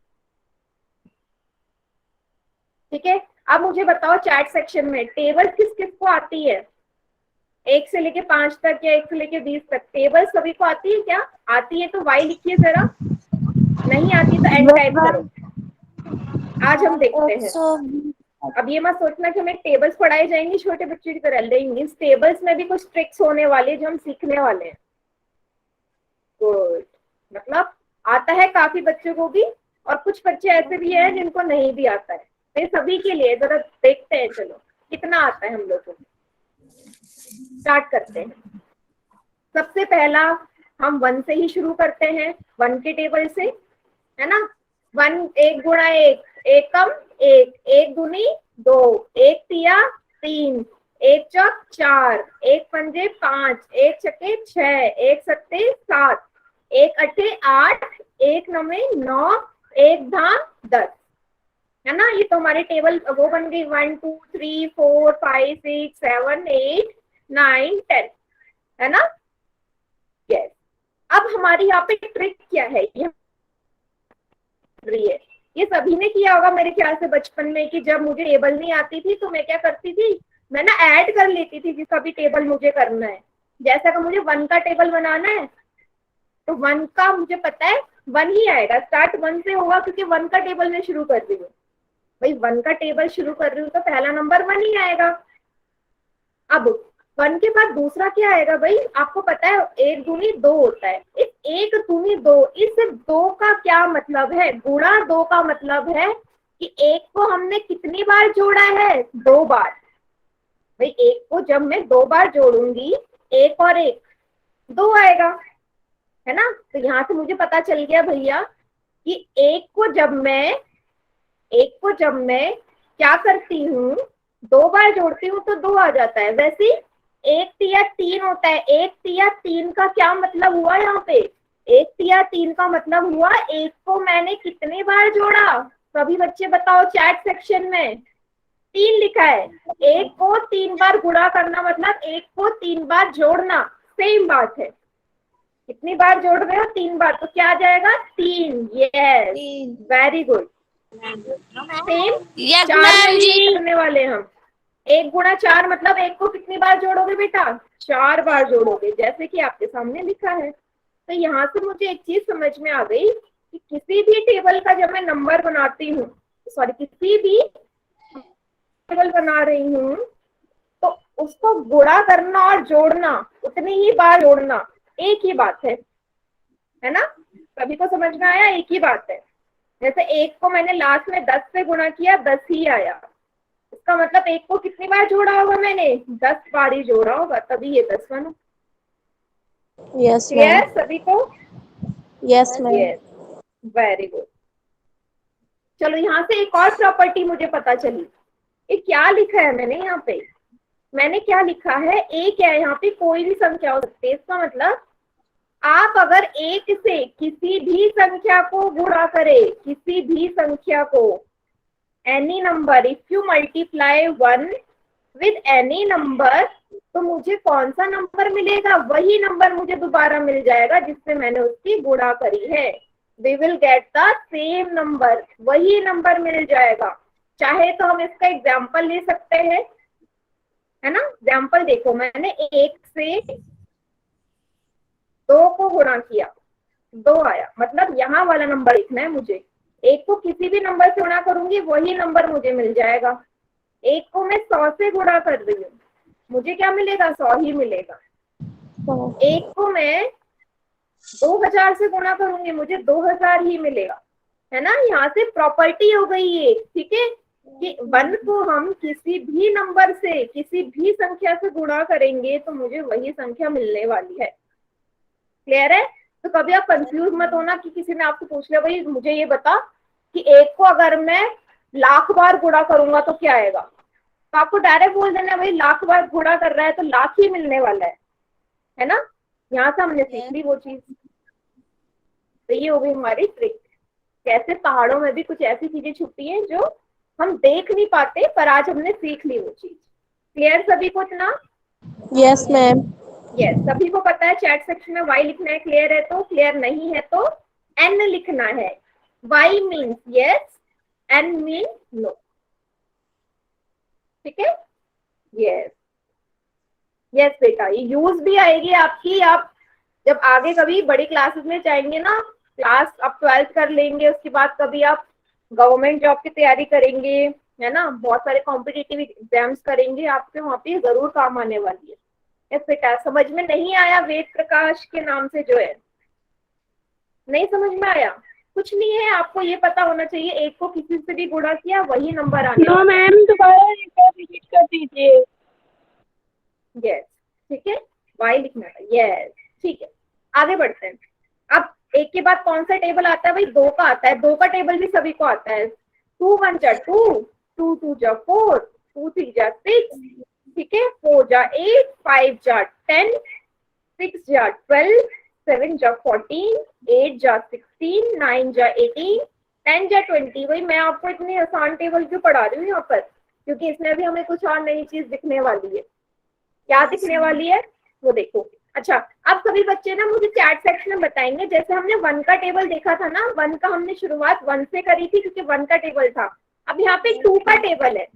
ठीक है, अब मुझे बताओ चैट सेक्शन में टेबल किस किस को आती है, 1 से लेके 5 तक या 1 से लेके 20 तक टेबल सभी को आती है क्या? आती है तो वाई लिखिए जरा, नहीं आती तो एन टाइप करो। आज हम देखते हैं। अब ये मत सोचना कि हमें टेबल्स पढ़ाई जाएंगी छोटे बच्चों की तरह, नहीं, इस टेबल्स में भी कुछ ट्रिक्स होने वाले जो हम सीखने वाले हैं। गुड, मतलब आता है काफी बच्चों को भी, और कुछ बच्चे ऐसे भी हैं जिनको नहीं भी आता है। तो ये सभी के लिए जरा देखते हैं, चलो कितना आता है हम लोगों को। स्टार्ट करते हैं। सबसे पहला हम 1 से ही शुरू करते हैं, 1 के टेबल से, है ना। 1 1 गुणा 1, 1 कम 1, 1 दूनी 2, 1 तिया 3, 1 चौक 4, 1 पंजे 5, 1 छक्के 6, 1 सत्ते 7, 1 अट्ठे 8, 1 नवे 9, 1 धाम 10, है ना। ये तो हमारी टेबल वो बन गई 1 2 3 4 5 6 7 8 9 10, है ना। यस, अब हमारी यहाँ पे ट्रिक क्या है, ये सभी ने किया होगा मेरे ख्याल से बचपन में, कि जब मुझे टेबल नहीं आती थी तो मैं क्या करती थी, मैं ना ऐड कर लेती थी जिसका भी टेबल मुझे करना है। जैसा कि मुझे 1 का टेबल बनाना है तो 1 का मुझे पता है 1 ही आएगा, स्टार्ट 1 से होगा क्योंकि 1 का टेबल मैं शुरू कर रही हूँ। भाई 1 का टेबल शुरू कर रही हूँ तो पहला नंबर 1 ही आएगा। अब 1 के बाद दूसरा क्या आएगा भाई, आपको पता है 1 दूनी 2 होता है। इस 1 दूनी 2, इस 2 का क्या मतलब है, गुणा 2 का मतलब है कि 1 को हमने कितनी बार जोड़ा है, 2 बार। भाई 1 को जब मैं 2 बार जोड़ूंगी, 1 और 1 2 आएगा, है ना। तो यहाँ से मुझे पता चल गया भैया कि 1 को जब मैं क्या करती हूँ, 2 बार जोड़ती हूँ तो 2 आ जाता है। वैसे 1 तिया 3 होता है। 1 तिया 3 का क्या मतलब हुआ, यहाँ पे 1 तिया 3 का मतलब हुआ 1 को मैंने कितने बार जोड़ा, सभी बच्चे बताओ चैट सेक्शन में। 3 लिखा है। 1 को 3 बार गुणा करना मतलब 1 को 3 बार जोड़ना, सेम बात है। कितनी बार जोड़ रहे हो, 3 बार, तो क्या आ जाएगा 3। Yes, very good. सेम 4 में करने वाले हम। 1 गुणा 4 मतलब 1 को कितनी बार जोड़ोगे बेटा, 4 बार जोड़ोगे, जैसे कि आपके सामने लिखा है। तो यहाँ से मुझे एक चीज समझ में आ गई कि किसी भी टेबल का जब मैं नंबर बनाती हूँ, किसी भी टेबल बना रही हूँ तो उसको गुणा करना और जोड़ना, उतनी ही बार जोड़ना, एक ही बात है ना? सभी को समझ में आया? एक ही बात है। जैसे एक को मैंने लास्ट में 10 से गुणा किया, 10 ही आया, इसका मतलब एक को कितनी बार जोड़ा होगा मैंने? 10 बार ही जोड़ा होगा, तभी ये 10 बना। यस क्लियर सभी को? Yes ma'am. Yes, very good. चलो यहाँ से एक और प्रॉपर्टी मुझे पता चली। ये क्या लिखा है मैंने यहाँ पे? मैंने क्या लिखा है? एक है यहाँ पे, कोई भी संख्या हो सकती है। इसका मतलब आप अगर एक से किसी भी संख्या को गुणा करें, किसी भी संख्या को, any number, if you multiply 1 with any number, तो मुझे कौन सा नंबर मिलेगा? वही नंबर मुझे दोबारा मिल जाएगा जिससे मैंने उसकी गुणा करी है। We will get the same number, वही नंबर मिल जाएगा। चाहे तो हम इसका एग्जाम्पल ले सकते हैं, है ना? एग्जाम्पल देखो, मैंने 1 से 2 को गुणा किया, 2 आया, मतलब यहाँ वाला नंबर लिखना है मुझे। एक को किसी भी नंबर से गुणा करूंगी, वही नंबर मुझे मिल जाएगा। एक को मैं 100 से गुणा कर रही हूँ, मुझे क्या मिलेगा? 100 ही मिलेगा। एक को मैं 2000 से गुणा करूंगी, मुझे 2000 ही मिलेगा, है ना? यहाँ से प्रॉपर्टी हो गई ये, ठीक है, कि 1 को हम किसी भी नंबर से, किसी भी संख्या से गुणा करेंगे तो मुझे वही संख्या मिलने वाली है। क्लियर है? तो कभी आप कंफ्यूज मत होना कि किसी ने आपको पूछ लिया भाई मुझे ये बता कि एक को अगर मैं लाख बार गुणा करूंगा तो क्या आएगा, तो आपको डायरेक्ट बोल देना भाई लाख बार गुणा कर रहा है तो लाख ही मिलने वाला है ना? यहाँ से हमने सीख ली वो चीज। तो ये हो गई हमारी ट्रिक। कैसे पहाड़ों में भी कुछ ऐसी चीजें छुपी हैं जो हम देख नहीं पाते, पर आज हमने सीख ली वो चीज। क्लियर सभी को इतना? Yes ma'am. यस, सभी को पता है चैट सेक्शन में y लिखना है, क्लियर है तो, क्लियर नहीं है तो n लिखना है। y means yes, n mean no. ठीक है? यस यस बेटा, ये यूज भी आएगी आपकी। आप जब आगे कभी बड़ी क्लासेस में जाएंगे ना, क्लास आप 12th कर लेंगे, उसके बाद कभी आप गवर्नमेंट जॉब की तैयारी करेंगे, है ना, बहुत सारे कॉम्पिटिटिव एग्जाम्स करेंगे, आपके वहाँ पे जरूर काम आने वाली है। यस बेटा, समझ में नहीं आया वेद प्रकाश के नाम से जो है? नहीं समझ में आया? कुछ नहीं है, आपको ये पता होना चाहिए एक को किसी से भी गुणा किया वही नंबर आने वाला है। मैम दोबारा रिपीट कर दीजिए। यस, ठीक है, वाई लिखना है। यस, ठीक है, आगे बढ़ते हैं। अब एक के बाद कौन सा टेबल आता है भाई? 2 का आता है। 2 का टेबल भी सभी को आता है। 2 1 जा 2, 2 2 जा 4, 2 3 जा 6, ठीक है, 4 जा 8, 5 जा 10, 6 जा 12, 7 जा 14, 8 जा 16, 9 जा 18, 10 जा 20। भाई मैं आपको इतनी आसान टेबल क्यों पढ़ा रही हूँ यहाँ पर? क्योंकि इसमें भी हमें कुछ और नई चीज दिखने वाली है। क्या दिखने वाली है वो देखो। अच्छा, अब सभी बच्चे ना मुझे चैट सेक्शन में बताएंगे, जैसे हमने 1 का टेबल देखा था ना, 1 का हमने शुरुआत 1 से करी थी क्योंकि 1 का टेबल था। अब यहाँ पे 2 का टेबल है,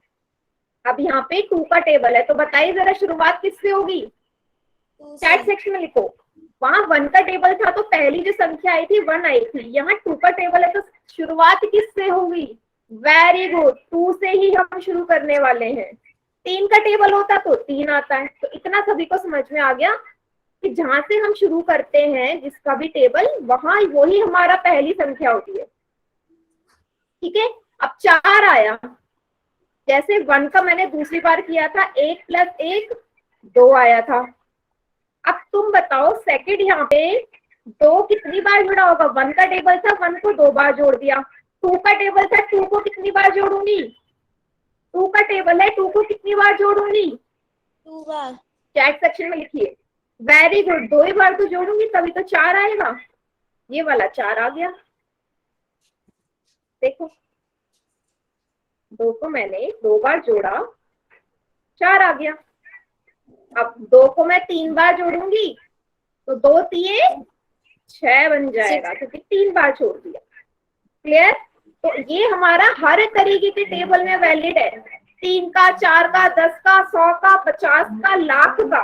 अब यहाँ पे 2 का टेबल है, तो बताइए जरा शुरुआत किससे होगी? चैट सेक्शन में लिखो। वहां 1 का टेबल था तो पहली जो संख्या आई थी 1 आई थी, यहाँ 2 का टेबल है तो शुरुआत किससे होगी? वेरी गुड, 2 से ही हम शुरू करने वाले हैं। 3 का टेबल होता तो 3 आता है। तो इतना सभी को समझ में आ गया कि जहां से हम शुरू करते हैं जिसका भी टेबल, वहां वही हमारा पहली संख्या होती है। ठीक है, अब 4 आया, जैसे 1 का मैंने दूसरी बार किया था, 1 + 1 2 आया था। अब तुम बताओ सेकंड यहाँ पे 2 कितनी बार जुड़ा होगा? 1 का टेबल था, 1 को 2 बार जोड़ दिया। 2 का टेबल था, 2 को कितनी बार जोड़ूंगी? 2 का टेबल है, 2 को कितनी बार जोड़ूंगी? 2 बार। चैट सेक्शन में लिखिए। वेरी गुड, 2 ही बार तो जोड़ूंगी तभी तो 4 आएगा। ये वाला 4 आ गया, देखो 2 को मैंने 2 बार जोड़ा, 4 आ गया। अब 2 को मैं 3 बार जोड़ूंगी तो 2 3 6 बन जाएगा क्योंकि 3 बार छोड़ दिया। क्लियर? तो ये हमारा हर तरीके के टेबल में वैलिड है। 3 का, 4 का, 10 का, 100 का, 50 का, लाख का,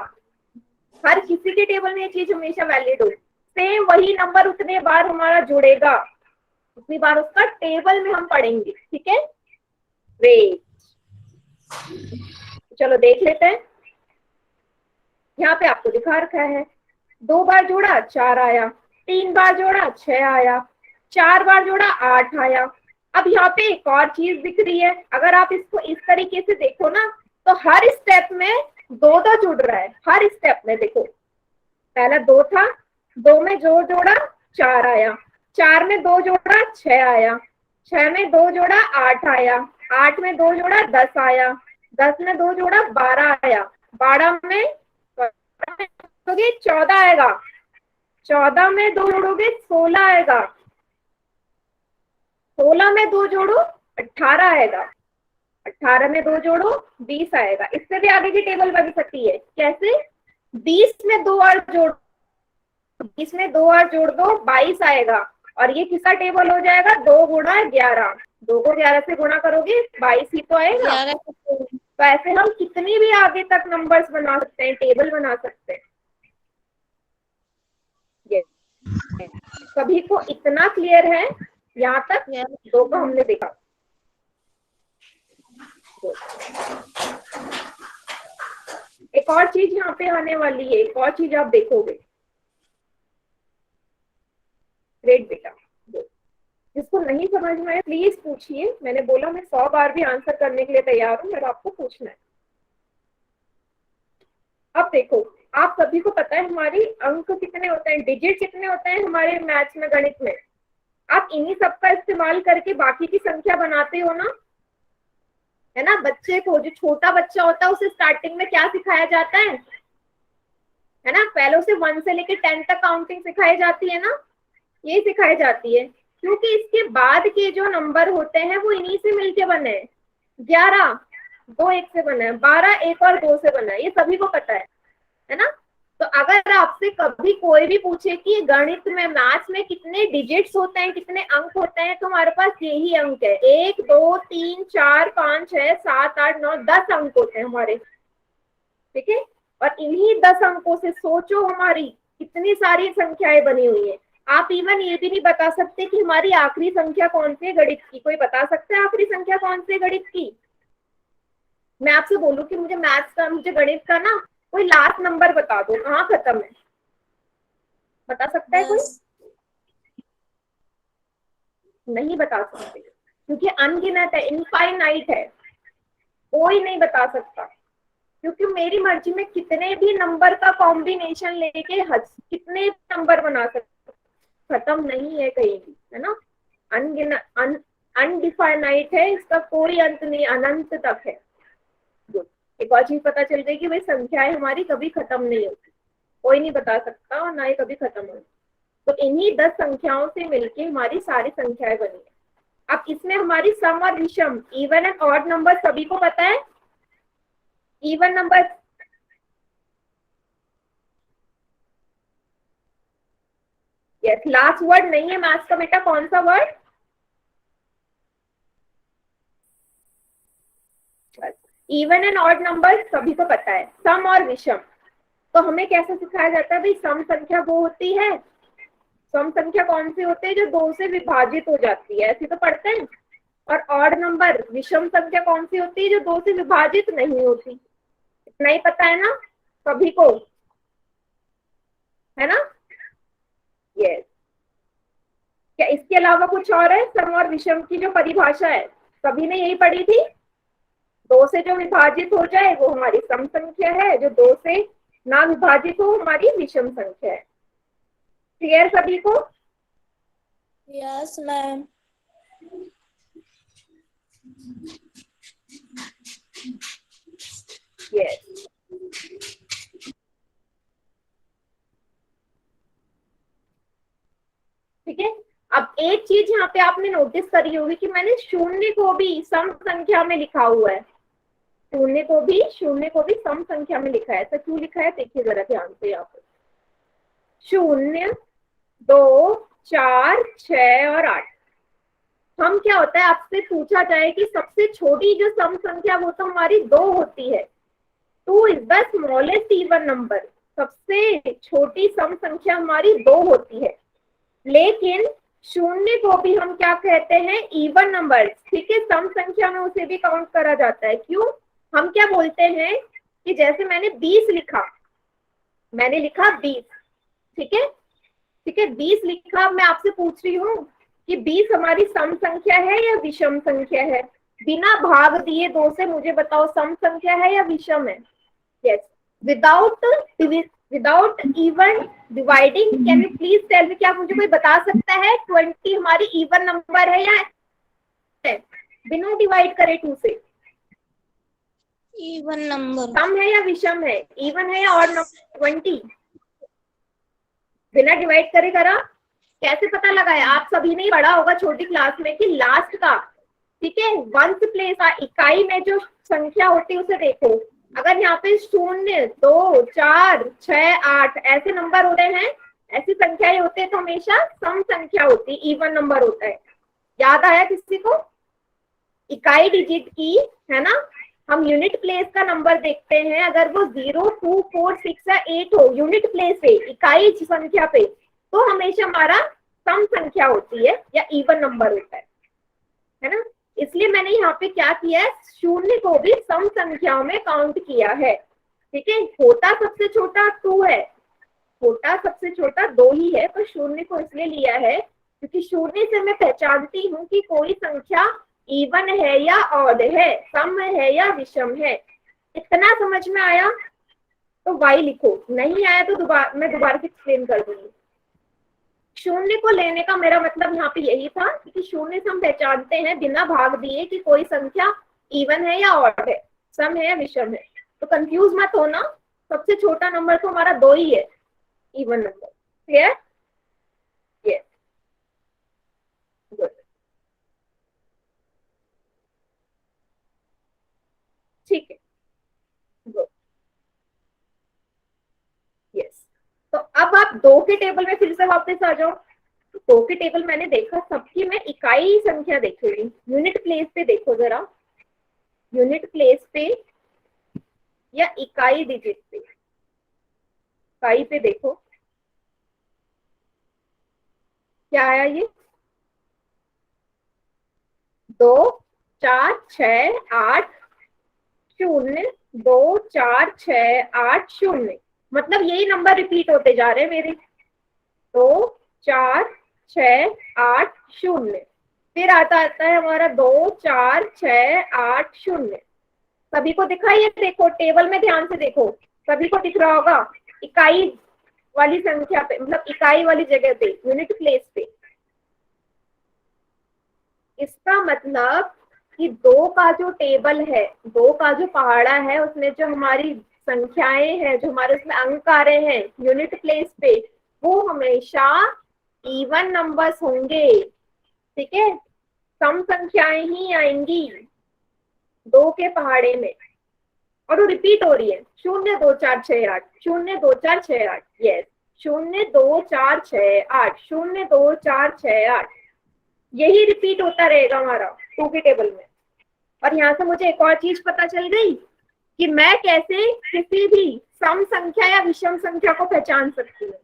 हर किसी के टेबल में ये चीज हमेशा वैलिड हो। सेम वही नंबर उतने बार हमारा जुड़ेगा, उतनी बार उसका टेबल में हम पढ़ेंगे। ठीक है, वेट, चलो देख लेते हैं। यहाँ पे आपको दिखा रखा है, 2 बार जोड़ा 4 आया, 3 बार जोड़ा 6 आया, 4 बार जोड़ा 8 आया। अब यहाँ पे एक और चीज दिख रही है, अगर आप इसको इस तरीके से देखो ना, तो हर स्टेप में 2 जुड़ रहा है, हर स्टेप में देखो, पहला 2 था, 2 में जोड़ा 4 आया, 4 में 2 जोड़ा 6 आया, 6 में 2 जोड़ा 8 आया, 8 में 2 जोड़ा 10 आया, 10 में 2 जोड़ा 12 आया, 12 में 14 आएगा, 14 में 2 जोड़ोगे 16 आएगा, 16 में 2 जोड़ो 18 आएगा, 18 में 2 जोड़ो 20 आएगा। इससे भी आगे की टेबल बन सकती है, कैसे? 20 में 2 और जोड़, 20 में 2 और जोड़ दो 22 आएगा, और ये किसका टेबल हो जाएगा? 2 गुणा 11, 2 को 11 से गुणा करोगे 22 ही तो आएगा। तो ऐसे हम कितनी भी आगे तक नंबर्स बना सकते हैं, टेबल बना सकते हैं। सभी को इतना क्लियर है? यहाँ तक 2 को हमने देखा। एक और चीज यहाँ पे आने वाली है, एक और चीज आप देखोगे। ग्रेट बेटा, जिसको नहीं समझ में आए प्लीज पूछिए, मैंने बोला मैं 100 बार भी आंसर करने के लिए तैयार हूँ, मेरा आपको पूछना है। अब देखो, आप सभी को पता है हमारी अंक कितने होते हैं, डिजिट कितने होते हैं हमारे मैथ्स में, गणित में। आप इन्हीं सब का इस्तेमाल करके बाकी की संख्या बनाते हो ना, है ना। बच्चे को, जो छोटा बच्चा होता है, उसे स्टार्टिंग में क्या सिखाया जाता है ना? पहले उसे 1 से लेकर 10 तक काउंटिंग सिखाई जाती है ना, ये सिखाई जाती है, क्योंकि इसके बाद के जो नंबर होते हैं वो इन्हीं से मिलके बने हैं। 11 2 1 से बना है, 12 1 और 2 से बना है, ये सभी को पता है ना। तो अगर आपसे कभी कोई भी पूछे कि गणित में, मैथ्स में कितने डिजिट्स होते हैं, कितने अंक होते हैं, तो हमारे पास यही अंक है, 1 2 3 4 5 6 7 8 9 10 अंक होते हैं हमारे, ठीक है। और इन्हीं 10 अंकों से सोचो हमारी कितनी सारी संख्याएं बनी हुई है। आप इवन ये भी नहीं बता सकते कि हमारी आखिरी संख्या कौन सी है गणित की। कोई बता सकता है आखिरी संख्या कौन सी है गणित की? मैं आपसे बोलूं कि मुझे मैथ्स का, मुझे गणित का ना कोई लास्ट नंबर बता दो, कहाँ खत्म है? बता सकता है कोई? नहीं बता सकते, क्योंकि अनगिनत है, इनफाइनाइट है, कोई नहीं बता सकता। क्योंकि मेरी मर्जी में कितने भी नंबर का कॉम्बिनेशन लेके कितने नंबर बना सकते, खत्म नहीं है कहीं भी, है ना। अनगिनत, अनडिफाइनाइट है, इसका कोई अंत नहीं, अनंत तक है। एक और चीज पता चल गई कि भाई संख्याएं हमारी कभी खत्म नहीं होती, कोई नहीं बता सकता और ना ही कभी खत्म होगी। तो इन्हीं 10 संख्याओं से मिलके हमारी सारी संख्याएं बनी है। अब इसमें हमारी सम और विषम, इवन एंड ऑड नंबर सभी को पता है। Even number, yes, last word नहीं है मैथ्स का बेटा, कौन सा word? Even and odd number सभी को पता है, सम और विषम। तो हमें कैसे सिखाया जाता है भाई? सम संख्या वो होती है, सम संख्या कौन सी होती है? जो 2 से विभाजित हो जाती है, ऐसे तो पढ़ते हैं। और ऑड नंबर, विषम संख्या कौन सी होती है? जो 2 से विभाजित नहीं होती। इतना ही पता है ना सभी को, है ना? यस। क्या इसके अलावा कुछ और है? सम और विषम की जो परिभाषा है सभी ने यही पढ़ी थी। 2 से जो विभाजित हो जाए वो हमारी सम संख्या है, जो 2 से ना विभाजित हो हमारी विषम संख्या है। क्लियर सभी को? Yes ma'am. यस। ठीक है। अब एक चीज यहाँ पे आपने नोटिस करी होगी कि मैंने शून्य को भी सम संख्या में लिखा हुआ है। शून्य को भी सम संख्या में लिखा है। ऐसा क्यों लिखा है देखिए जरा ध्यान से। यहाँ पर 0 2 4 6 और 8। हम क्या होता है, आपसे पूछा जाए कि सबसे छोटी जो सम संख्या वो तो हमारी 2 होती है। 2 is the smallest even number. सबसे छोटी सम संख्या हमारी 2 होती है। लेकिन शून्य को भी हम क्या कहते हैं? Even number. ठीक है, सम संख्या में उसे भी काउंट करा जाता है। क्यों? हम क्या बोलते हैं कि जैसे मैंने 20 लिखा, मैंने लिखा 20, ठीक है, ठीक है, 20 लिखा। मैं आपसे पूछ रही हूँ कि 20 हमारी सम संख्या है या विषम संख्या है? बिना भाग दिए 2 से मुझे बताओ, सम संख्या है या विषम है? Yes, without without even dividing, can you please tell me, क्या मुझे कोई बता सकता है 20 हमारी इवन नंबर है या है? बिना डिवाइड करे 2 से। Even number. सम है या विषम है? इवन है या ऑड नंबर? 20 बिना डिवाइड करे करा, कैसे पता लगाया? आप सभी ने पढ़ा होगा छोटी क्लास में कि लास्ट का, ठीक है, वंस प्लेस इकाई में जो संख्या होती है उसे देखो। अगर यहाँ पे 0, 2, 4, 6, 8 ऐसे नंबर होते हैं, ऐसी संख्याएं होते हैं, तो हमेशा सम संख्या होती है, इवन नंबर होता है। याद आया किसी को? इकाई डिजिट की, है ना, हम यूनिट प्लेस का नंबर देखते हैं, अगर वो 0, 2, 4, 6 या 8 हो यूनिट प्लेस पे, इकाई संख्या पे, तो हमेशा हमारा सम संख्या होती है या इवन नंबर होता है ना। इसलिए मैंने यहाँ पे क्या किया है, 0 को भी सम संख्याओं में काउंट किया है, ठीक है। होता सबसे छोटा 2 है, छोटा सबसे छोटा 2 ही है, पर 0 को इसलिए लिया है क्योंकि 0 से मैं पहचानती हूँ कि कोई संख्या इवन है या ऑड है, सम है या विषम है। इतना समझ में आया तो y लिखो, नहीं आया तो मैं दोबारा से एक्सप्लेन कर दूंगी। 0 को लेने का मेरा मतलब यहाँ पे यही था कि 0 से हम पहचानते हैं बिना भाग दिए कि कोई संख्या इवन है या ऑड है, सम है या विषम है। तो कंफ्यूज मत होना, सबसे छोटा नंबर तो हमारा 2 ही है, even number. Clear? Yes, good, ठीक है, गुड, यस। तो अब आप 2 के टेबल में फिर से वापस आ जाओ। 2 के टेबल मैंने देखा, सबकी मैं इकाई संख्या देखूंगी। यूनिट प्लेस पे देखो जरा, यूनिट प्लेस पे या इकाई डिजिट पे, इकाई पे देखो क्या आया, ये 2, 4, 6, 8, 0, 2, 4, 6, 8, 0, मतलब यही नंबर रिपीट होते जा रहे हैं मेरे। 2, 4, 6, 8, 0, फिर आता है हमारा 2, 4, 6, 8, 0। सभी को दिखा? ये देखो टेबल में ध्यान से देखो, सभी को दिख रहा होगा इकाई वाली संख्या पे, मतलब इकाई वाली जगह पे, यूनिट प्लेस पे। इसका मतलब कि 2 का जो टेबल है, 2 का जो पहाड़ा है, उसमें जो हमारी संख्याएं हैं, जो हमारे उसमें अंक आ रहे हैं यूनिट प्लेस पे, वो हमेशा इवन नंबर्स होंगे, ठीक है, सम संख्याएं ही आएंगी 2 के पहाड़े में, और वो रिपीट हो रही है। 0, 2, 4, 6, 8, 0, 2, 4, 6, 8, यस, 0, 2, 4, 6, 8, 0, 2, 4, 6, 8, यही रिपीट होता रहेगा हमारा 2 के टेबल में। और यहाँ से मुझे एक और चीज पता चल गई कि मैं कैसे किसी भी सम संख्या या विषम संख्या को पहचान सकती हूँ।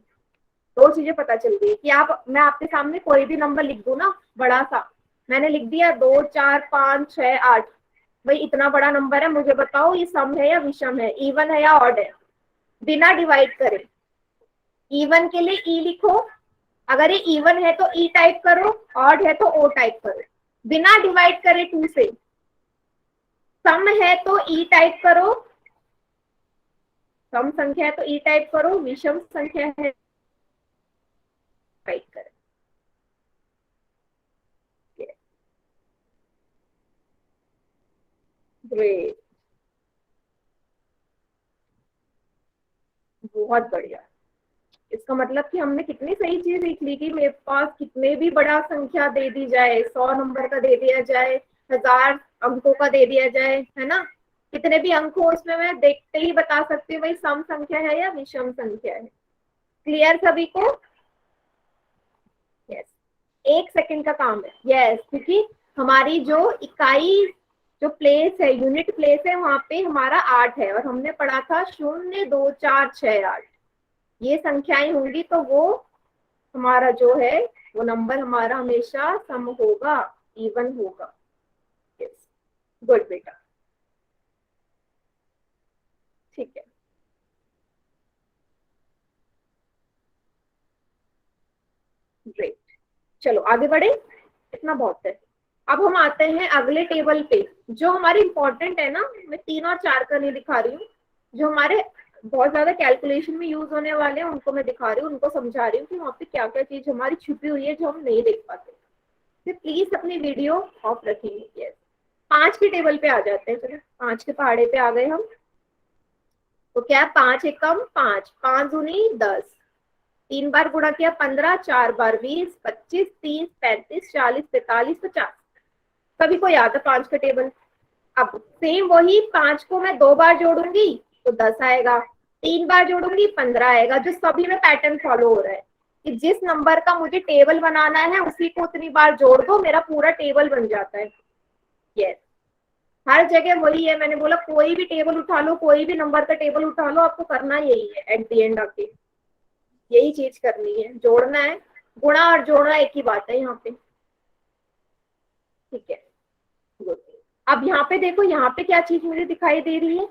2 चीजें पता चल गई कि मैं आपके सामने कोई भी नंबर लिख दूं ना, बड़ा सा, मैंने लिख दिया 2, 4, 5, 6, 8, भाई इतना बड़ा नंबर है, मुझे बताओ ये सम है या विषम है, इवन है या ऑड है, बिना डिवाइड करे। इवन के लिए ई लिखो, अगर ये इवन है तो ई टाइप करो, ऑड है तो ओ टाइप करो, बिना डिवाइड करे 2 से। सम है तो ई टाइप करो, सम संख्या है तो ई टाइप करो, विषम संख्या है टाइप करें। ग्रेट, बहुत बढ़िया। इसका मतलब कि हमने कितनी सही चीज सीख ली कि मेरे पास कितने भी बड़ा संख्या दे दी जाए, 100 नंबर का दे दिया जाए, 1000 अंकों का दे दिया जाए, है ना, कितने भी अंक हो उसमें मैं देखते ही बता सकती हूँ भाई सम संख्या है या विषम संख्या है। क्लियर सभी को? यस, 1 सेकंड का काम है। यस, क्योंकि हमारी जो इकाई जो प्लेस है, यूनिट प्लेस है, वहां पे हमारा 8 है, और हमने पढ़ा था 0, 2, 4, 6, 8, ये संख्याएं होंगी तो वो हमारा जो है वो नंबर हमारा हमेशा सम होगा, इवन होगा। यस, गुड बेटा, ठीक है। ग्रेट, चलो आगे बढ़े, इतना बहुत है। अब हम आते हैं अगले टेबल पे, जो हमारे इंपॉर्टेंट है ना, मैं 3 और 4 का नहीं दिखा रही हूँ, जो हमारे बहुत ज्यादा कैलकुलेशन में यूज होने वाले हैं उनको मैं दिखा रही हूँ, उनको समझा रही हूँ कि वहाँ पे क्या क्या चीज हमारी छुपी हुई है जो हम नहीं देख पाते। फिर प्लीज अपनी वीडियो ऑफ रखेंगे। यस, 5 के टेबल पे आ जाते हैं, चलो 5 के पहाड़े पे आ गए हम। तो क्या 5 एकम 5, 5 दूनी 10, 3 बार गुणा किया 15, 4 बार 20, 25, 30, 35, 40, 45, 50। सभी को याद है 5 का टेबल। अब सेम वही 5 को मैं 2 बार जोड़ूंगी तो 10 आएगा, 3 बार जोड़ूंगी 15 आएगा। जो सभी में पैटर्न फॉलो हो रहा है कि जिस नंबर का मुझे टेबल बनाना है उसी को उतनी बार जोड़ दो, मेरा पूरा टेबल बन जाता है। यस, हर जगह वही है। मैंने बोला कोई भी टेबल उठा लो, कोई भी नंबर का टेबल उठा लो, आपको करना यही है। एट द एंड आके यही चीज करनी है, जोड़ना है। गुणा और जोड़ना एक ही बात है यहाँ पे, ठीक है। अब यहाँ पे देखो, यहाँ पे क्या चीज मुझे दिखाई दे रही है।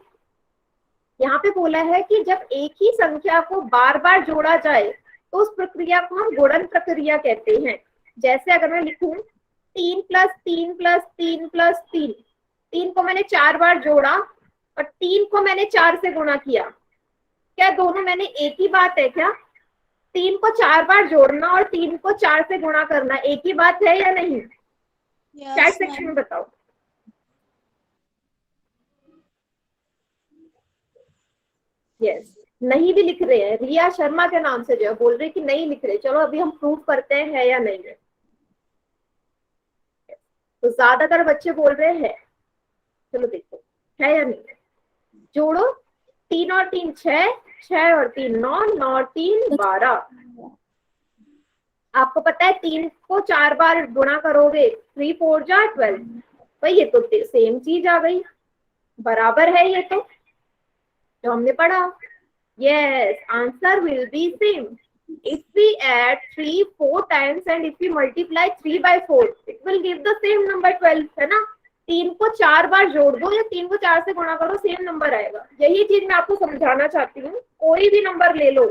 यहाँ पे बोला है कि जब एक ही संख्या को बार बार जोड़ा जाए तो उस प्रक्रिया को हम गुणन प्रक्रिया कहते हैं। जैसे अगर मैं लिखूं 3 + 3 + 3 + 3, 3 को मैंने 4 बार जोड़ा और 3 को मैंने 4 से गुणा किया, क्या दोनों मैंने एक ही बात है क्या? 3 को 4 बार जोड़ना और 3 को 4 से गुणा करना एक ही बात है या नहीं? चैट सेक्शन में बताओ। यस, नहीं भी लिख रहे हैं। रिया शर्मा के नाम से जो बोल रहे कि नहीं लिख रहे, चलो अभी हम प्रूफ करते हैं है या नहीं है। तो ज्यादातर बच्चे बोल रहे हैं, चलो देखो है या नहीं। जोड़ो, 3 और 3 6, 6 और 3 9, 9 और 3 12। आपको पता है 3 को 4 बार गुणा करोगे 3 4 जा 12। भाई ये तो सेम चीज आ गई, बराबर है ये तो जो हमने पढ़ा। Yes, answer will be same if we add 3 4 times and if we multiply 3 by 4 it will give the same number 12, है ना। 3 को 4 बार जोड़ दो या 3 को 4 से गुणा करो, सेम नंबर आएगा। यही चीज मैं आपको समझाना चाहती हूँ। कोई भी नंबर ले लो,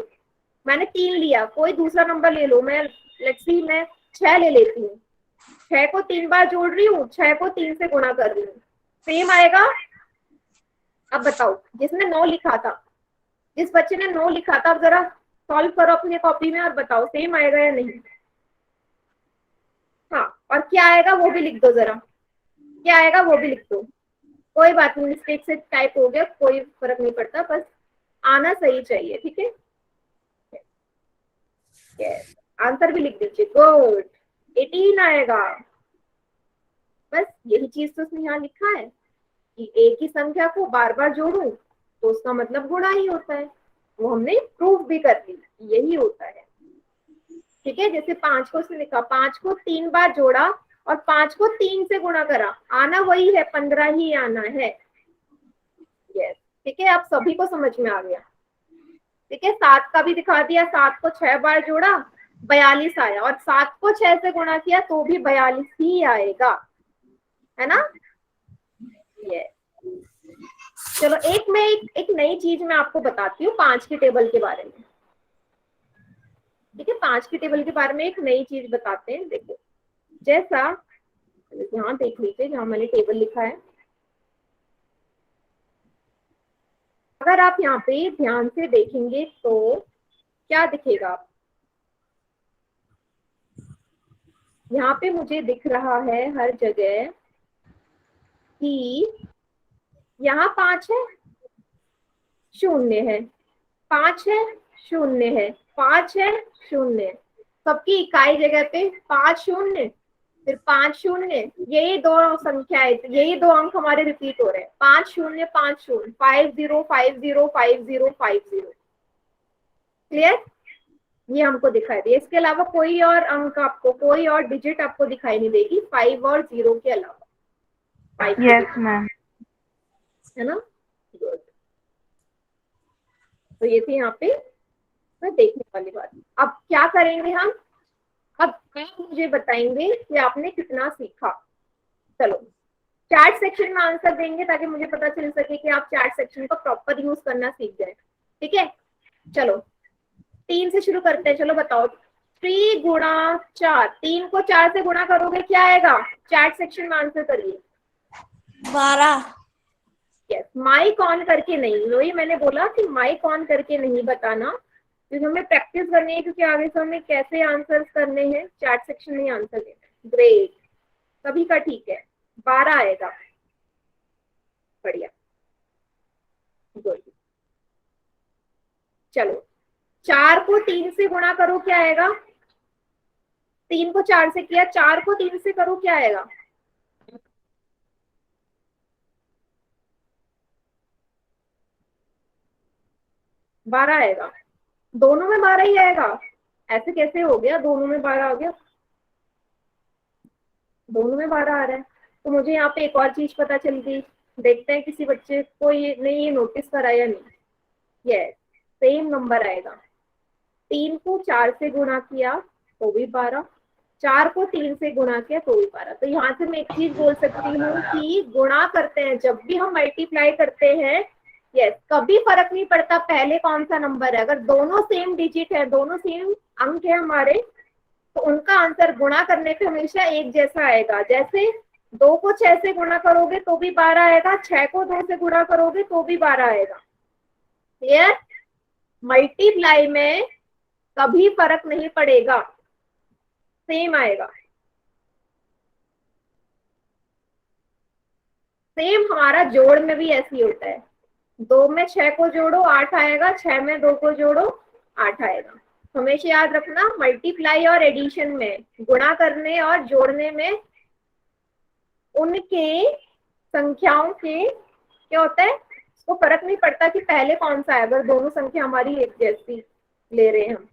मैंने 3 लिया, कोई दूसरा नंबर ले लो, मैं लेट्स सी मैं 6 ले लेती हूँ। 6 को 3 बार जोड़ रही हूँ, 6 को 3 से गुणा कर रही हूँ, सेम आएगा। अब बताओ, जिसने 9 लिखा था, जिस बच्चे ने 9 लिखा था, अब जरा सॉल्व करो अपनी कॉपी में और बताओ सेम आएगा या नहीं। हाँ, और क्या आएगा वो भी लिख दो, जरा क्या आएगा वो भी लिख दो। कोई बात नहीं, मिस्टेक से टाइप हो गया, कोई फर्क नहीं पड़ता, बस आना सही चाहिए, ठीक है। यस, आंसर भी लिख दीजिए। गुड, 18 आएगा। बस यही चीज तो उसने यहाँ लिखा है कि एक ही संख्या को बार बार जोड़ूं तो उसका मतलब गुणा ही होता है। वो हमने प्रूफ भी कर ली, यही होता है, ठीक है। जैसे 5 को उसने लिखा, 5 को 3 बार जोड़ा और 5 को 3 से गुणा करा, आना वही है, 15 ही आना है। यस, ठीक है, आप सभी को समझ में आ गया, ठीक है। 7 का भी दिखा दिया, 7 को 6 बार जोड़ा 42 आया और 7 को 6 से गुणा किया तो भी 42 ही आएगा, है ना। यस, चलो एक नई चीज मैं आपको बताती हूँ 5 के टेबल के बारे में, ठीक है। 5 के टेबल के बारे में एक नई चीज बताते हैं। देखो, जैसा यहाँ देख लीजिए जहां मैंने टेबल लिखा है, अगर आप यहाँ पे ध्यान से देखेंगे तो क्या दिखेगा? यहाँ पे मुझे दिख रहा है हर जगह कि यहाँ 5 है, 0 है, 5 है, 0 है, 5 है, 0 है। सबकी इकाई जगह पे 5 0 फिर 5 0, यही दो संख्याएं, यही दो अंक हमारे रिपीट हो रहे हैं, 5 0 5 0, 5 0 5 0 5 0 5 0। क्लियर? ये हमको दिखाई दे, इसके अलावा कोई और अंक आपको, कोई और डिजिट आपको दिखाई नहीं देगी 5 और 0 के अलावा। यस मैम, है ना। गुड, तो ये थी यहाँ पे मैं देखने वाली बात। अब क्या करेंगे हम? अब आप मुझे बताएंगे कि आपने कितना सीखा। चलो चैट सेक्शन में आंसर देंगे ताकि मुझे पता चल सके कि आप चैट सेक्शन का प्रॉपर यूज करना सीख जाए, ठीक है। चलो 3 से शुरू करते हैं, चलो बताओ 3 गुणा 4, 3 को 4 से गुणा करोगे क्या आएगा? चैट सेक्शन में आंसर करिए। 12। यस, माइक ऑन करके नहीं, वही मैंने बोला कि माइक ऑन करके नहीं बताना, क्योंकि हमें प्रैक्टिस करनी है, क्योंकि आगे से हमें कैसे आंसर्स करने हैं, चैट सेक्शन में आंसर देना है। ग्रेट, सभी का ठीक है, 12 आएगा। बढ़िया, गुड। चलो, 4 को 3 से गुणा करो क्या आएगा? 3 को 4 से किया, 4 को 3 से करो क्या आएगा? 12 आएगा। दोनों में 12 ही आएगा? ऐसे कैसे हो गया, दोनों में 12 आ गया? दोनों में 12 आ रहा है। तो मुझे यहाँ पे एक और चीज पता चल गई, देखते हैं किसी बच्चे को ने ये नोटिस करा या नहीं। यस, सेम नंबर आएगा। 3 को 4 से गुणा किया तो भी 12, 4 को 3 से गुणा किया तो भी 12। तो यहाँ से मैं एक चीज बोल सकती हूँ कि गुणा करते हैं, जब भी हम मल्टीप्लाई करते हैं, यस, कभी फर्क नहीं पड़ता पहले कौन सा नंबर है, अगर दोनों सेम डिजिट है, दोनों सेम अंक है हमारे, तो उनका आंसर गुणा करने पे हमेशा एक जैसा आएगा। जैसे 2 को 6 से गुणा करोगे तो भी 12 आएगा, 6 को 2 से गुणा करोगे तो भी 12 आएगा। क्लियर? मल्टीप्लाई में कभी फर्क नहीं पड़ेगा, सेम आएगा। सेम हमारा जोड़ में भी ऐसे ही होता है, 2 में 6 को जोड़ो 8 आएगा, 6 में 2 को जोड़ो 8 आएगा। हमेशा याद रखना, मल्टीप्लाई और एडिशन में, गुणा करने और जोड़ने में, उनके संख्याओं के क्या होता है, उसको फर्क नहीं पड़ता कि पहले कौन सा है, अगर दोनों संख्या हमारी एक जैसी ले रहे हैं हम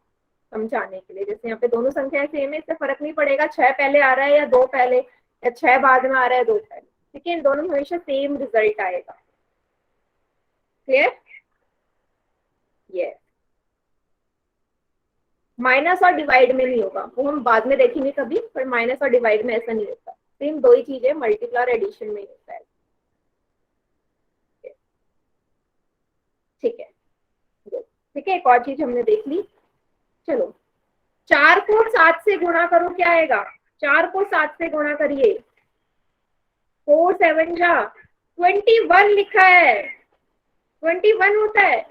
समझाने के लिए। जैसे यहाँ पे दोनों संख्याएं सेम है, इससे फर्क नहीं पड़ेगा 6 पहले आ रहा है या 2 पहले, या 6 बाद में आ रहा है 2 पहले, ठीक है, इन दोनों में हमेशा सेम रिजल्ट आएगा। क्लियर? यस, माइनस और डिवाइड में नहीं होगा, वो हम बाद में देखेंगे कभी, पर माइनस और डिवाइड में ऐसा नहीं होता। सेम दो ही चीजें मल्टीप्लाई और एडिशन में ही होता है। ठीक है, ठीक है, एक और चीज हमने देख ली। चलो, 4 को 7 से गुणा करो क्या आएगा? 4 को 7 से गुणा करिए, 4 7 जा 21 लिखा है, 21 होता है।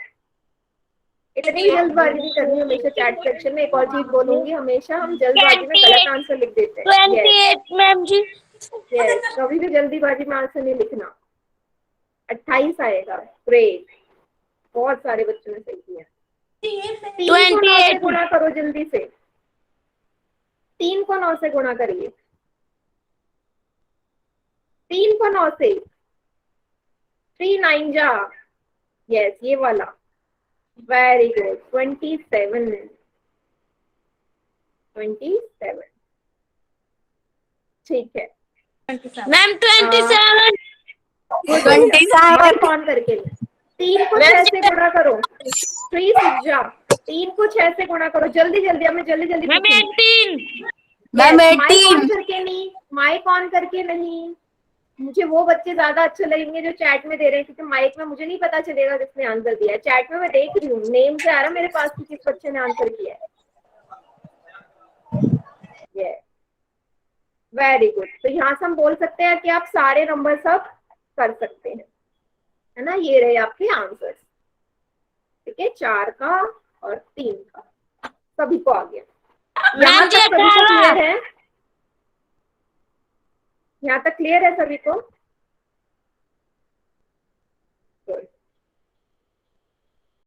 इतनी जल्दबाजी नहीं करनी हमेशा चैट सेक्शन में। एक और चीज बोलूंगी, हमेशा हम जल्दबाजी में गलत आंसर लिख देते हैं। 28 मैम जी। यस, कभी भी जल्दीबाजी में आंसर नहीं लिखना। 28 आएगा। ग्रेट, बहुत सारे बच्चों ने सही किया। 3 को 9 से गुणा करो जल्दी से, 3 को 9 से गुणा करिए, 3 को 9 से, 3 9 जा, यस, ये वाला, वेरी गुड, 27, 27, ठीक है मैम 27। कौन करके 3 को 6 से गुणा करो, 3 6 जा, 3 को 6 से गुणा करो, जल्दी जल्दी, हमें जल्दी जल्दी। मैम 18। मैम 18 करके नहीं, माइक ऑन करके नहीं, मुझे वो बच्चे ज्यादा अच्छे लगेंगे जो चैट में दे रहे हैं, क्योंकि माइक में मुझे नहीं पता चलेगा किसने आंसर दिया है। चैट में मैं देख रही हूँ, नेम से आ रहा मेरे पास कि किस बच्चे ने आंसर किया है। Very good. तो यहाँ से हम बोल सकते हैं कि आप सारे नंबर सब कर सकते हैं, है ना। ये रहे आपके आंसर्स, ठीक है, 4 का और 3 का, सभी को आ गया। यहाँ तक सभी को क्लियर है? यहाँ तक क्लियर है सभी को?